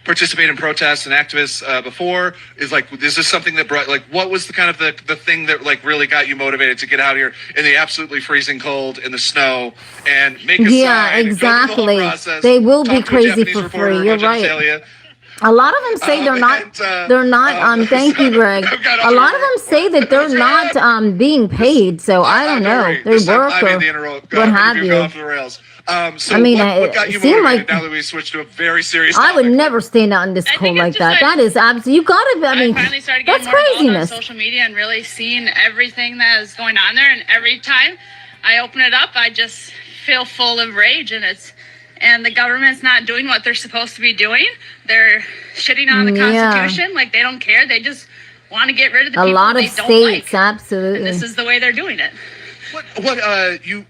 participated in protests and activists before? Is this something that brought, what was the kind of the thing that really got you motivated to get out here in the absolutely freezing cold, in the snow, and make a sign? Yeah, exactly. Process, they will be crazy for free. You're right. A lot of them say they're not. Thank you, Greg. A lot of them say that they're not being paid. So I don't know. They work or what have you. What got you motivated now that we switched to a very serious topic? I would never stand out in this cold like that. That is absolutely. You gotta. I finally started getting more involved on social media and really seeing everything that is going on there. And every time I open it up, I just feel full of rage, and the government's not doing what they're supposed to be doing. They're shitting on the Constitution. They don't care. They just want to get rid of the people they don't like. A lot of states, absolutely. And this is the way they're doing it. What you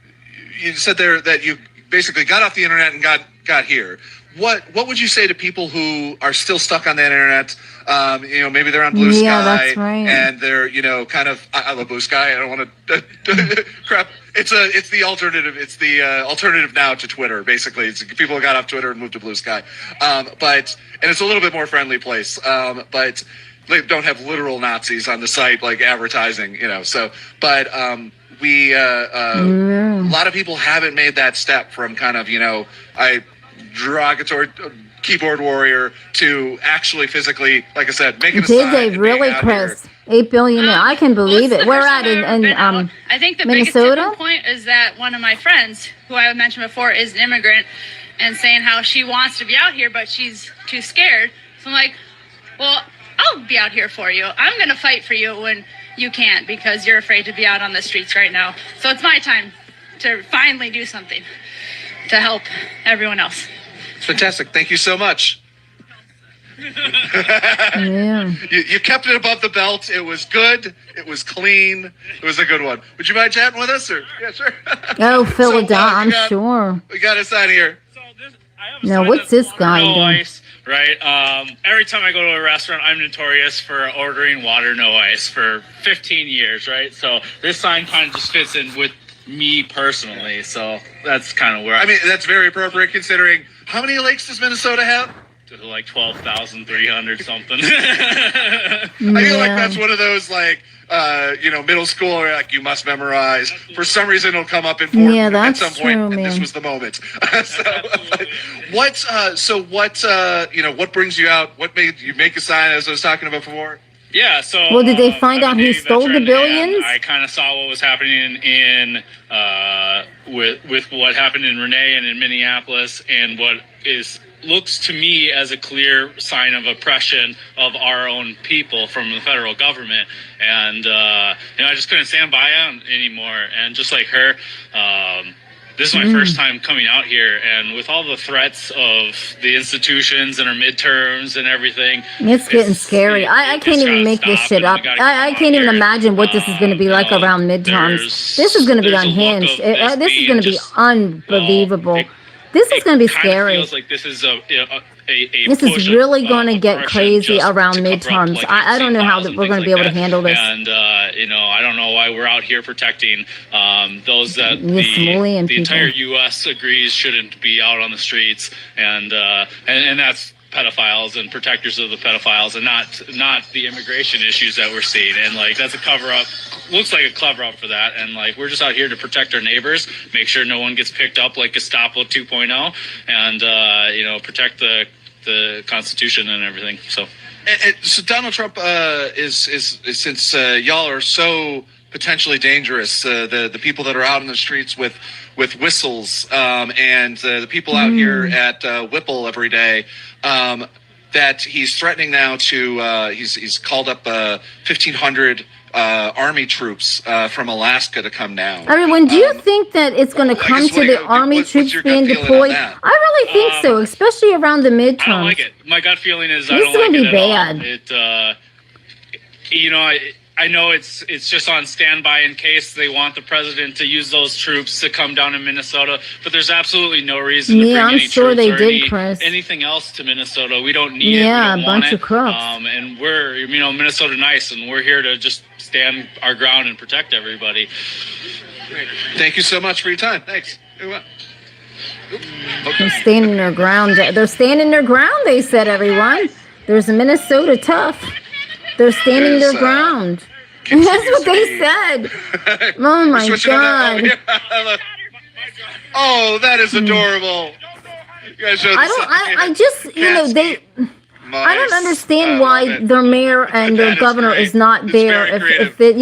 said there that you basically got off the internet and got here. What would you say to people who are still stuck on the internet? Maybe they're on Blue Sky. Yeah, that's right. And they're, kind of, I love Blue Sky. I don't want to crap. It's the alternative. It's the alternative now to Twitter. Basically, it's people who got off Twitter and moved to Blue Sky. And it's a little bit more friendly place. But they don't have literal Nazis on the site like advertising. A lot of people haven't made that step from kind of, derogatory keyboard warrior to actually physically, like I said, making a sign. Did they really, Chris? 8 billion. I can believe it. We're at in I think the Minnesota? biggest tipping point is that one of my friends, who I mentioned before, is an immigrant, and saying how she wants to be out here, but she's too scared. So I'm like, well, I'll be out here for you. I'm going to fight for you when you can't because you're afraid to be out on the streets right now. So it's my time to finally do something to help everyone else. Fantastic. Thank you so much. Yeah. You kept it above the belt. It was good. It was clean. It was a good one. Would you mind chatting with us? Yeah, sure. Oh, Philadelphia, I'm sure. We got a sign here. Now, what's this guy doing? Ice, right? Every time I go to a restaurant, I'm notorious for ordering water, no ice for 15 years, right? So this sign kind of just fits in with me personally. So that's kind of where that's very appropriate considering how many lakes does Minnesota have? Like 12,300 something. I feel like that's one of those middle school where you must memorize. For some reason it'll come up important at some point, and this was the moment. What brings you out? What made you make a sign, as I was talking about before? Yeah, so well, did they find out who stole the billions? I kind of saw what was happening in with what happened in Renee and in Minneapolis, and what looks to me as a clear sign of oppression of our own people from the federal government. And I just couldn't stand by it anymore. And just like her, this is my first time coming out here, and with all the threats of the institutions and our midterms and everything, it's getting scary. I can't even make this shit up. I can't even imagine what this is going to be like around midterms. This is going to be unhinged. This is going to be unbelievable. This is going to be scary. Feels like this is This is push really of, going to get oppression crazy just around to cover up, midterms. like, I don't know how files and we're going to things be able like to handle this. And I don't know why we're out here protecting those that Somalian the people. entire U.S. agrees shouldn't be out on the streets, and that's pedophiles and protectors of the pedophiles, and not the immigration issues that we're seeing. And like, that's a cover up. Looks like a cover up for that. And like, we're just out here to protect our neighbors, make sure no one gets picked up like Gestapo 2.0, and protect the Constitution and everything. So Donald Trump is since y'all are so potentially dangerous, the people that are out in the streets with whistles, and the people out here at Whipple every day, that he's threatening now to he's called up 1,500 Army troops from Alaska to come down. Everyone, do you think that it's going to come to the Army troops being deployed? I really think so, especially around the midterms. I don't like it. My gut feeling is This I is don't gonna like be it bad. at all. I know it's just on standby in case they want the president to use those troops to come down in Minnesota, but there's absolutely no reason to bring I'm any sure troops they or did, Chris. anything else to Minnesota. We don't need it. Yeah, We a don't want bunch of crooks. and we're Minnesota nice, and we're here to just stand our ground and protect everybody. Thank you so much for your time. Thanks. They're standing their ground. They're standing their ground, they said, everyone. There's a Minnesota tough. They're standing their ground. That's what they said. Oh, my God. Oh, that is adorable. You guys showed I don't understand why their mayor and their governor is not there. If this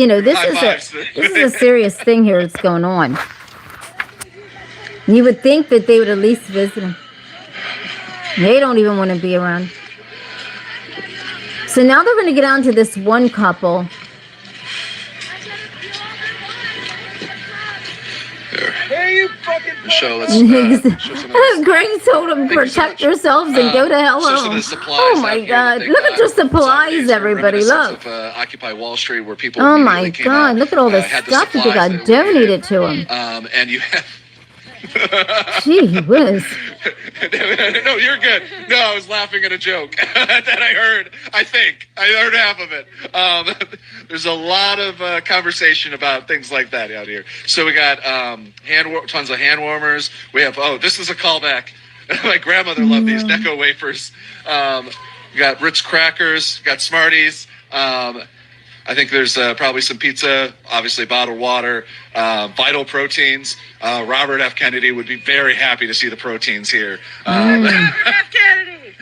is a serious thing here that's going on. You would think that they would at least visit him. They don't even want to be around. So now they're going to get on to this one couple. Hey, you fucking show. Greg told them protect yourselves and go to hell home. Oh my God! Look at your supplies, everybody. Look. Occupy Wall Street, where people. Oh my God! Look at all this stuff that they got donated to them. And you have. Gee whiz. No, you're good. No, I was laughing at a joke that I heard. I heard half of it. There's a lot of conversation about things like that out here. So we got tons of hand warmers. We have, this is a callback. My grandmother loved these Necco wafers. We got Ritz crackers, got Smarties. I think there's probably some pizza, obviously bottled water, Vital Proteins. Robert F. Kennedy would be very happy to see the proteins here. F. Kennedy!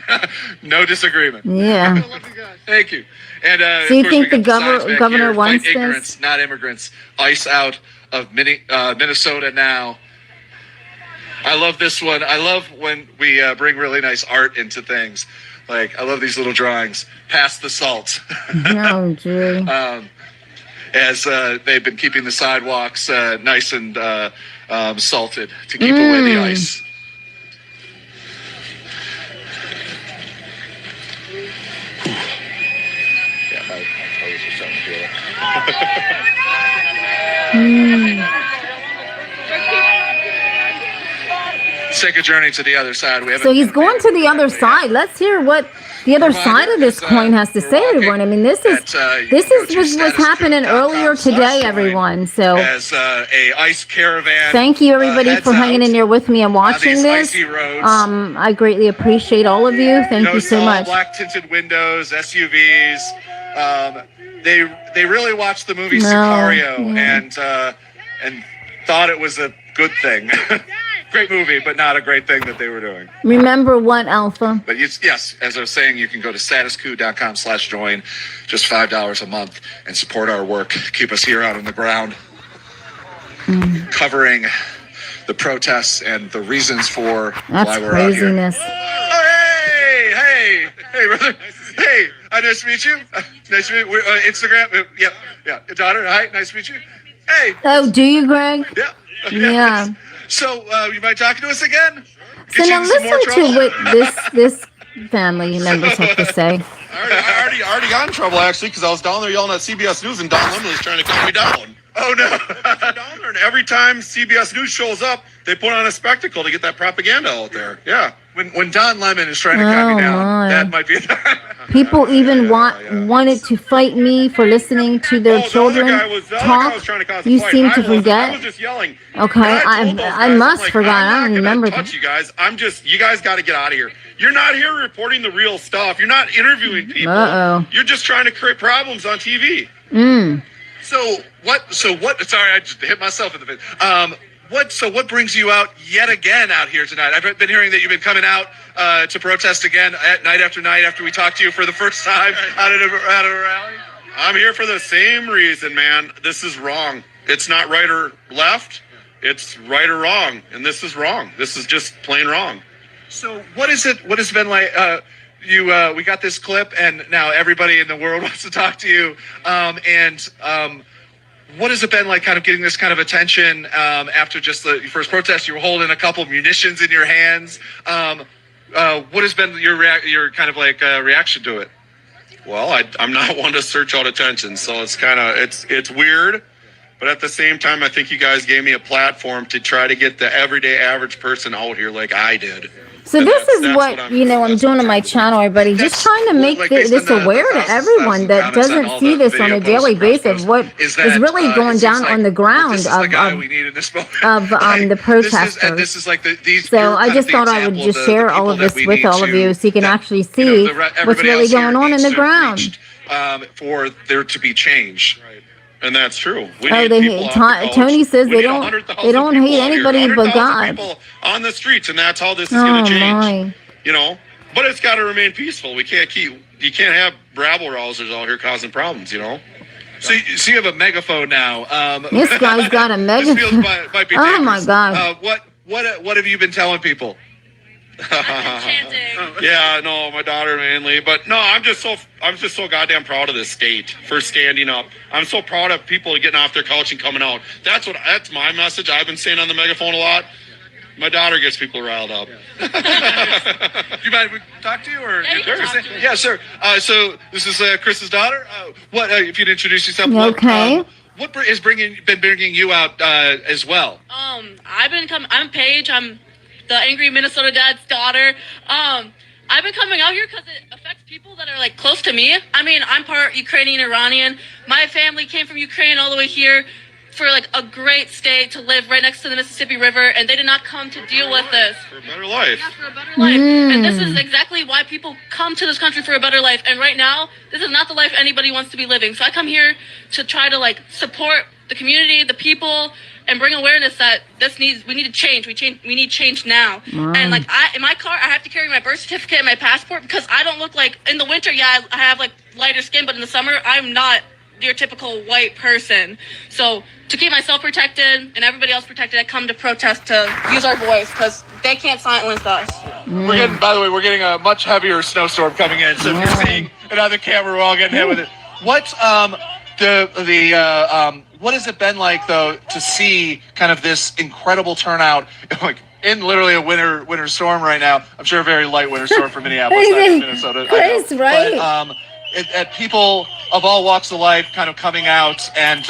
No disagreement. Yeah. Thank you. And so you think the governor wants this? Ignorance, not immigrants. ICE out of Minnesota now. I love this one. I love when we bring really nice art into things. Like, I love these little drawings. Pass the salt. Oh, gee. As they've been keeping the sidewalks nice and salted to keep away the ice. Yeah, my toes are starting to feel it. Take a journey to the other side. So he's going to the other side. Let's hear what the other side of this coin has to say, everyone. I mean, this is what's happening earlier today, everyone. So as a ice caravan. Thank you, everybody, for hanging in there with me and watching this. I greatly appreciate all of you. Thank you so much. Black tinted windows, SUVs. They really watched the movie Sicario and thought it was a good thing. Great movie, but not a great thing that they were doing. Remember what, Alpha? But yes, as I was saying, you can go to statuscoup.com/join, just $5 a month, and support our work. Keep us here out on the ground, covering the protests and the reasons for why we're craziness. out here. Oh, hey, brother. Hey, nice to meet you. Nice to meet you. Instagram. Yeah. Daughter, hi, nice to meet you. Hey. Oh, do you, Greg? Yeah. So, you mind talking to us again? So now listen to what this family members have to say. I already got in trouble, actually, because I was down there yelling at CBS News and Don Lemon was trying to calm me down. Oh no! Down there, and every time CBS News shows up, they put on a spectacle to get that propaganda out there. Yeah, when Don Lemon is trying to cut me down, that might be. People even wanted to fight me for listening to their children talk. You seem to forget. I was just yelling. Okay, I must forget. I don't remember. Touch you guys. You guys got to get out of here. You're not here reporting the real stuff. You're not interviewing people. You're just trying to create problems on TV. So what? Sorry, I just hit myself in the face. What brings you out yet again out here tonight? I've been hearing that you've been coming out to protest again night after night after we talked to you for the first time out of a rally. I'm here for the same reason, man. This is wrong. It's not right or left. It's right or wrong, and this is wrong. This is just plain wrong. So what is it? What has been like? We got this clip, and now everybody in the world wants to talk to you. What has it been like kind of getting this kind of attention after just the first protest? You were holding a couple of munitions in your hands. What has been your kind of like reaction to it? Well, I'm not one to search out attention, so it's kind of it's weird. But at the same time, I think you guys gave me a platform to try to get the everyday average person out here like I did. So this is what I'm doing on my channel, everybody. Just trying to make this aware to everyone that doesn't see this on a daily basis. What is really going down on the ground of the protesters. So I just thought I would just share all of this with all of you so you can actually see what's really going on in the ground. For there to be change. And that's true. Tony says they don't hate anybody but God. People on the streets, and that's how this is going to change. But it's got to remain peaceful. You can't have rabble rousers out here causing problems. So you have a megaphone now. This guy's got a megaphone. Oh my God! What have you been telling people? Yeah, no, my daughter mainly, but no, I'm just so goddamn proud of this state for standing up. I'm so proud of people getting off their couch and coming out. That's my message. I've been saying on the megaphone a lot. My daughter gets people riled up. You mind we talk to you or? Yeah, sure. So this is Chris's daughter. What if you'd introduce yourself? Okay. What is been bringing you out as well? I'm Paige. I'm the angry Minnesota dad's daughter. I've been coming out here because it affects people that are like close to me. I mean, I'm part Ukrainian, Iranian. My family came from Ukraine all the way here for like a great state to live right next to the Mississippi River, and they did not come to deal with this. For a better life. Yeah, for a better life. And this is exactly why people come to this country for a better life. And right now, this is not the life anybody wants to be living. So I come here to try to like support the community, the people, and bring awareness that we need to change. We need change now. And like in my car, I have to carry my birth certificate and my passport because I don't look like, in the winter, I have like lighter skin, but in the summer, I'm not your typical white person. So to keep myself protected and everybody else protected, I come to protest to use our voice because they can't silence us. We're getting a much heavier snowstorm coming in. So if you're seeing another camera, we're all getting hit with it. What's what has it been like though to see kind of this incredible turnout, like in literally a winter storm right now? I'm sure a very light winter storm for Minneapolis, Minnesota. Chris, right? But people of all walks of life kind of coming out and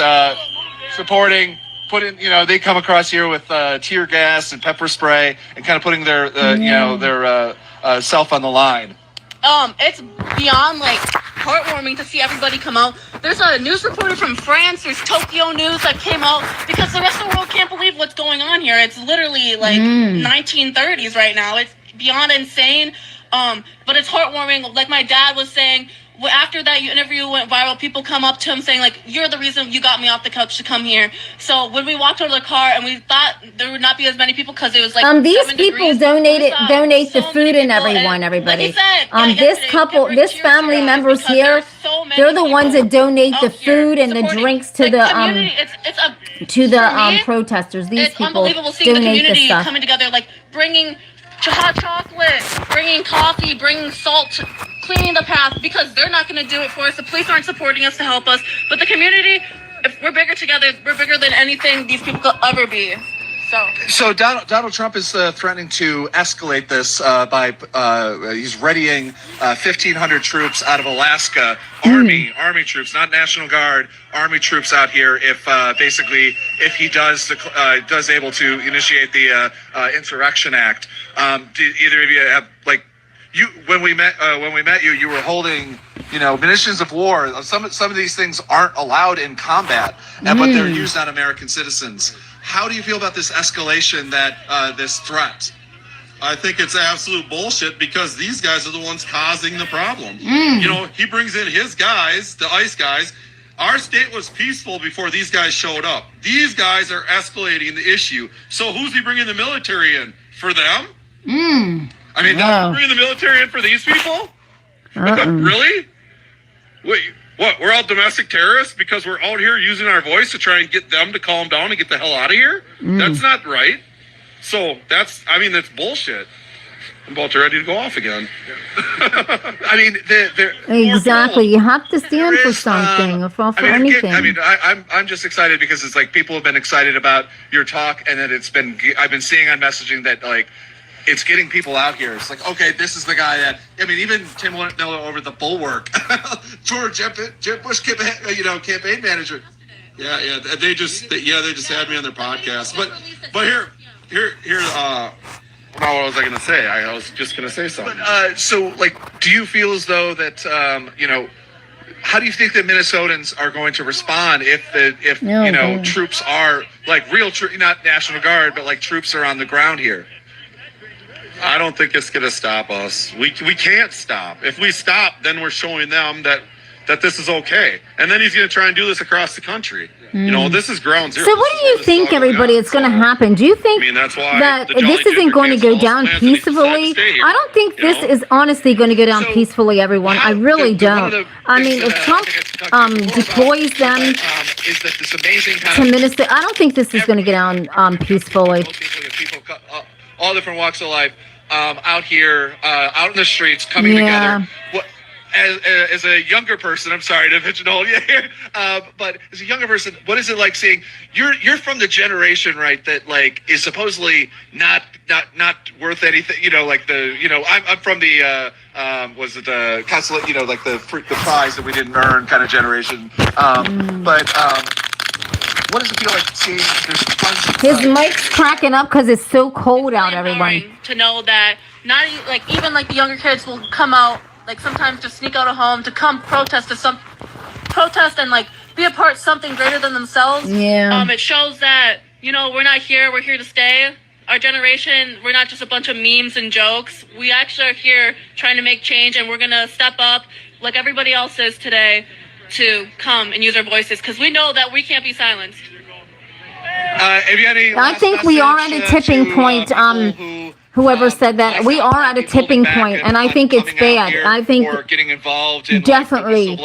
supporting. They come across here with tear gas and pepper spray and kind of putting their self on the line. It's beyond like heartwarming to see everybody come out. There's a news reporter from France. There's Tokyo News that came out because the rest of the world can't believe what's going on here. It's literally like 1930s right now. It's beyond insane. But it's heartwarming. Like my dad was saying, after that interview went viral, people come up to him saying like, "You're the reason you got me off the couch to come here." So when we walked out of the car and we thought there would not be as many people because it was like these people donate the food and everybody. Like this family members here, they're the ones that donate the food and the drinks to the protesters. These it's people unbelievable seeing donate the community stuff. coming together, like bringing hot chocolate, bringing coffee, bringing salt, cleaning the path, because they're not going to do it for us. The police aren't supporting us to help us, but the community, if we're bigger together, we're bigger than anything these people could ever be. So Donald Trump is threatening to escalate this by he's readying 1,500 troops out of Alaska, Army troops, not National Guard, Army troops out here. If basically if he does able to initiate the Insurrection Act. Do either of you have when we met you were holding munitions of war. Some of these things aren't allowed in combat, but they're used on American citizens. How do you feel about this escalation, this threat? I think it's absolute bullshit because these guys are the ones causing the problem. He brings in his guys, the ICE guys. Our state was peaceful before these guys showed up. These guys are escalating the issue. So who's he bringing the military in? For them? I mean, bringing the military in for these people? Really? Wait, what? We're all domestic terrorists because we're out here using our voice to try and get them to calm down and get the hell out of here? That's not right. So that's bullshit. I'm about to ready to go off again. I mean, exactly. You have to stand for something or for anything. I'm just excited because it's like people have been excited about your talk, and then I've been seeing on messaging that it's getting people out here. It's like, okay, this is the guy that, even Tim Miller over the Bulwark, George Jeb Bush campaign manager. Yeah, they just had me on their podcast. But here, what was I going to say? I was just going to say something. But, do you feel as though that, how do you think that Minnesotans are going to respond if troops are real troops, not National Guard, but troops are on the ground here? I don't think it's going to stop us. We can't stop. If we stop, then we're showing them that this is okay. And then he's going to try and do this across the country. This is ground zero. So what do you think, everybody, is going to happen? Do you think that this isn't going to go down peacefully? I don't think this is honestly going to go down peacefully, everyone. I really don't. If Trump deploys them to Minnesota, I don't think this is going to go down peacefully. People, all different walks of life, out here, out in the streets, coming together. As a younger person, I'm sorry to mention old, but as a younger person, what is it like seeing you're from the generation, right, that is supposedly not worth anything, I'm from the was it the consulate, the prize that we didn't earn kind of generation, what does it feel like seeing there's tons of his mic's cracking up because it's so cold out, everyone? To know that not even the younger kids will come out sometimes to sneak out of home to come protest and be a part of something greater than themselves. It shows that we're not here, we're here to stay. Our generation, we're not just a bunch of memes and jokes. We actually are here trying to make change, and we're gonna step up like everybody else is today to come and use our voices because we know that we can't be silenced. I think we are at a tipping point. Whoever said that, we are at a tipping point, and I think it's bad. I think getting involved in definitely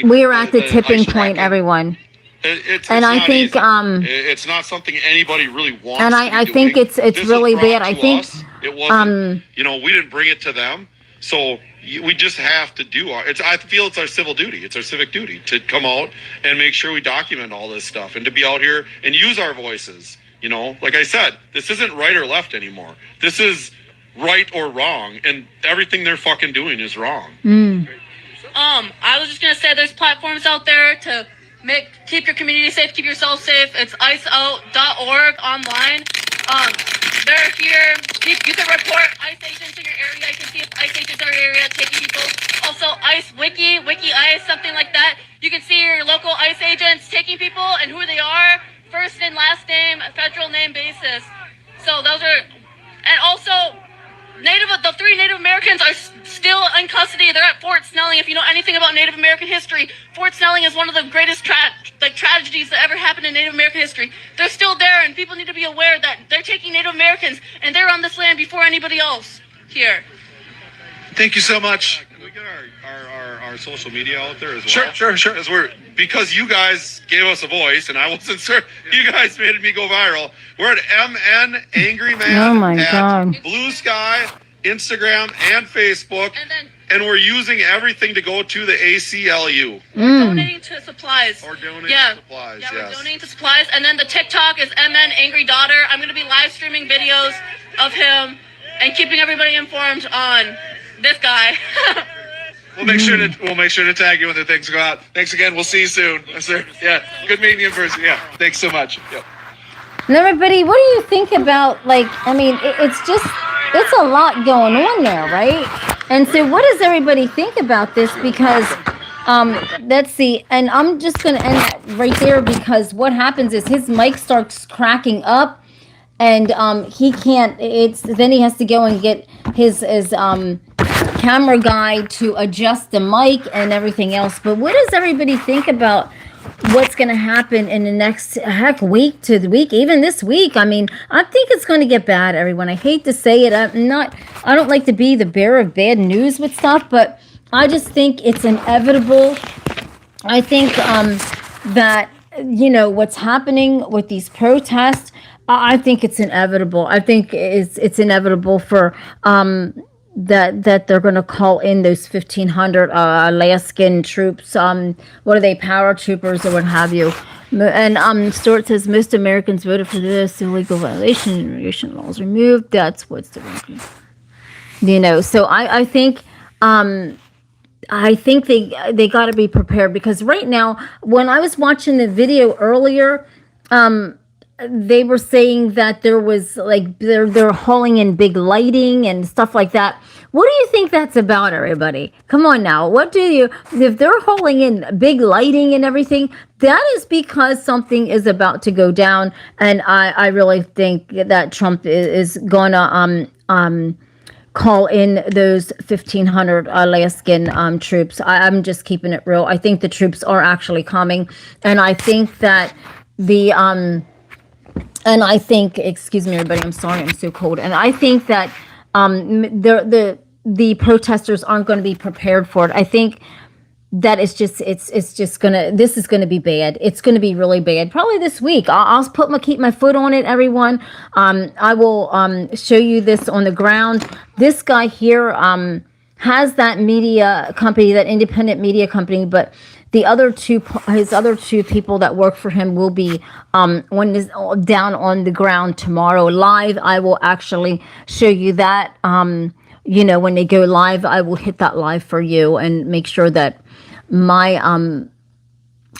we are at the tipping point, everyone. And I think it's not something anybody really wants. And I think it's really bad. I think it wasn't. We didn't bring it to them, so we just have to do I feel it's our civil duty. It's our civic duty to come out and make sure we document all this stuff and to be out here and use our voices. Like I said, this isn't right or left anymore. This is right or wrong, and everything they're fucking doing is wrong. I was just gonna say there's platforms out there to keep your community safe, keep yourself safe. It's iceout.org online. They're here. You can report ICE agents in your area. You can see if ICE agents are in your area taking people. Also, ICE Wiki ICE, something like that. You can see your local ICE agents taking people and who they are. First and last name, federal name basis. So those are, and also the 3 Native Americans are still in custody. They're at Fort Snelling. If you know anything about Native American history, Fort Snelling is one of the greatest tragedies that ever happened in Native American history. They're still there, and people need to be aware that they're taking Native Americans, and they're on this land before anybody else here. Thank you so much. Can we get our social media out there as well? Sure. Because you guys gave us a voice, and I wasn't sure. You guys made me go viral. We're at MN Angry Man God. Blue Sky, Instagram, and Facebook. And then and we're using everything to go to the ACLU. Donating to supplies. Or donating to supplies, Yeah, yes. we're donating to supplies. And then the TikTok is MN Angry Daughter. I'm going to be live streaming videos of him and keeping everybody informed on this guy. We'll make sure to tag you when the things go out. Thanks again. We'll see you soon. Yes, sir. Yeah. Good meeting you in person. Yeah. Thanks so much. Yep. And everybody, what do you think about, like, I mean, it's a lot going on there, right? And so what does everybody think about this? Because, let's see, and I'm just going to end that right there, because what happens is his mic starts cracking up, and he can't, then he has to go and get his camera guy to adjust the mic and everything else. But what does everybody think about what's going to happen in the next week to the week, even this week? I mean, I think it's going to get bad, everyone. I hate to say it. I don't like to be the bearer of bad news with stuff, but I just think it's inevitable. I think that, you know, what's happening with these protests, I think it's inevitable. I think it's inevitable for that they're going to call in those 1,500 Alaskan troops. What are they, paratroopers or what have you? And Stuart says most Americans voted for this illegal violation. Immigration laws removed. That's what's the, you know. So I think they got to be prepared, because right now, when I was watching the video earlier, they were saying that there was like they're hauling in big lighting and stuff like that. What do you think that's about, everybody? Come on now. If they're hauling in big lighting and everything, that is because something is about to go down. And I really think that Trump is gonna call in those 1,500 Alaskan troops. I'm just keeping it real. I think the troops are actually coming, and I think that excuse me, everybody, I'm sorry, I'm so cold. And I think that the protesters aren't going to be prepared for it. I think that this is gonna be bad. It's gonna be really bad. Probably this week. I'll keep my foot on it, everyone. I will show you this on the ground. This guy here has that media company, that independent media company, but his other two people that work for him will be down on the ground tomorrow live. I will actually show you that. You know, when they go live, I will hit that live for you and make sure that my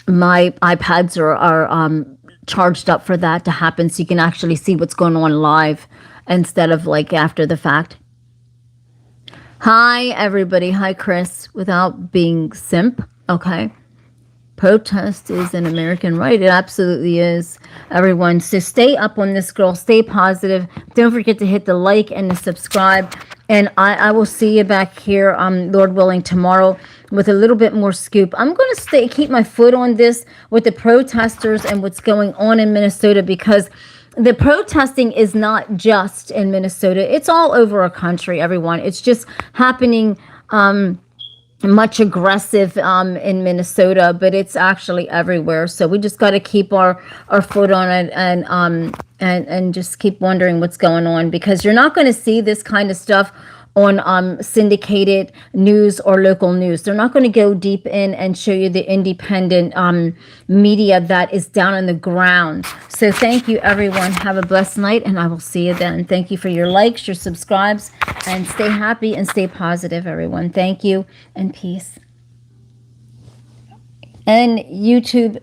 iPads are charged up for that to happen, so you can actually see what's going on live instead of like after the fact. Hi everybody. Hi Chris. Without being simp. Okay. Protest is an American right. It absolutely is, everyone. So stay up on this, girl. Stay positive. Don't forget to hit the like and the subscribe. And I will see you back here, Lord willing, tomorrow with a little bit more scoop. I'm going to keep my foot on this with the protesters and what's going on in Minnesota, because the protesting is not just in Minnesota. It's all over our country, everyone. It's just happening much aggressive in Minnesota, but it's actually everywhere. So we just got to keep our foot on it and just keep wondering what's going on, because you're not going to see this kind of stuff on syndicated news or local news. They're not going to go deep in and show you the independent media that is down on the ground. So thank you, everyone. Have a blessed night, and I will see you then. Thank you for your likes, your subscribes, and stay happy and stay positive, everyone. Thank you, and peace. And Facebook.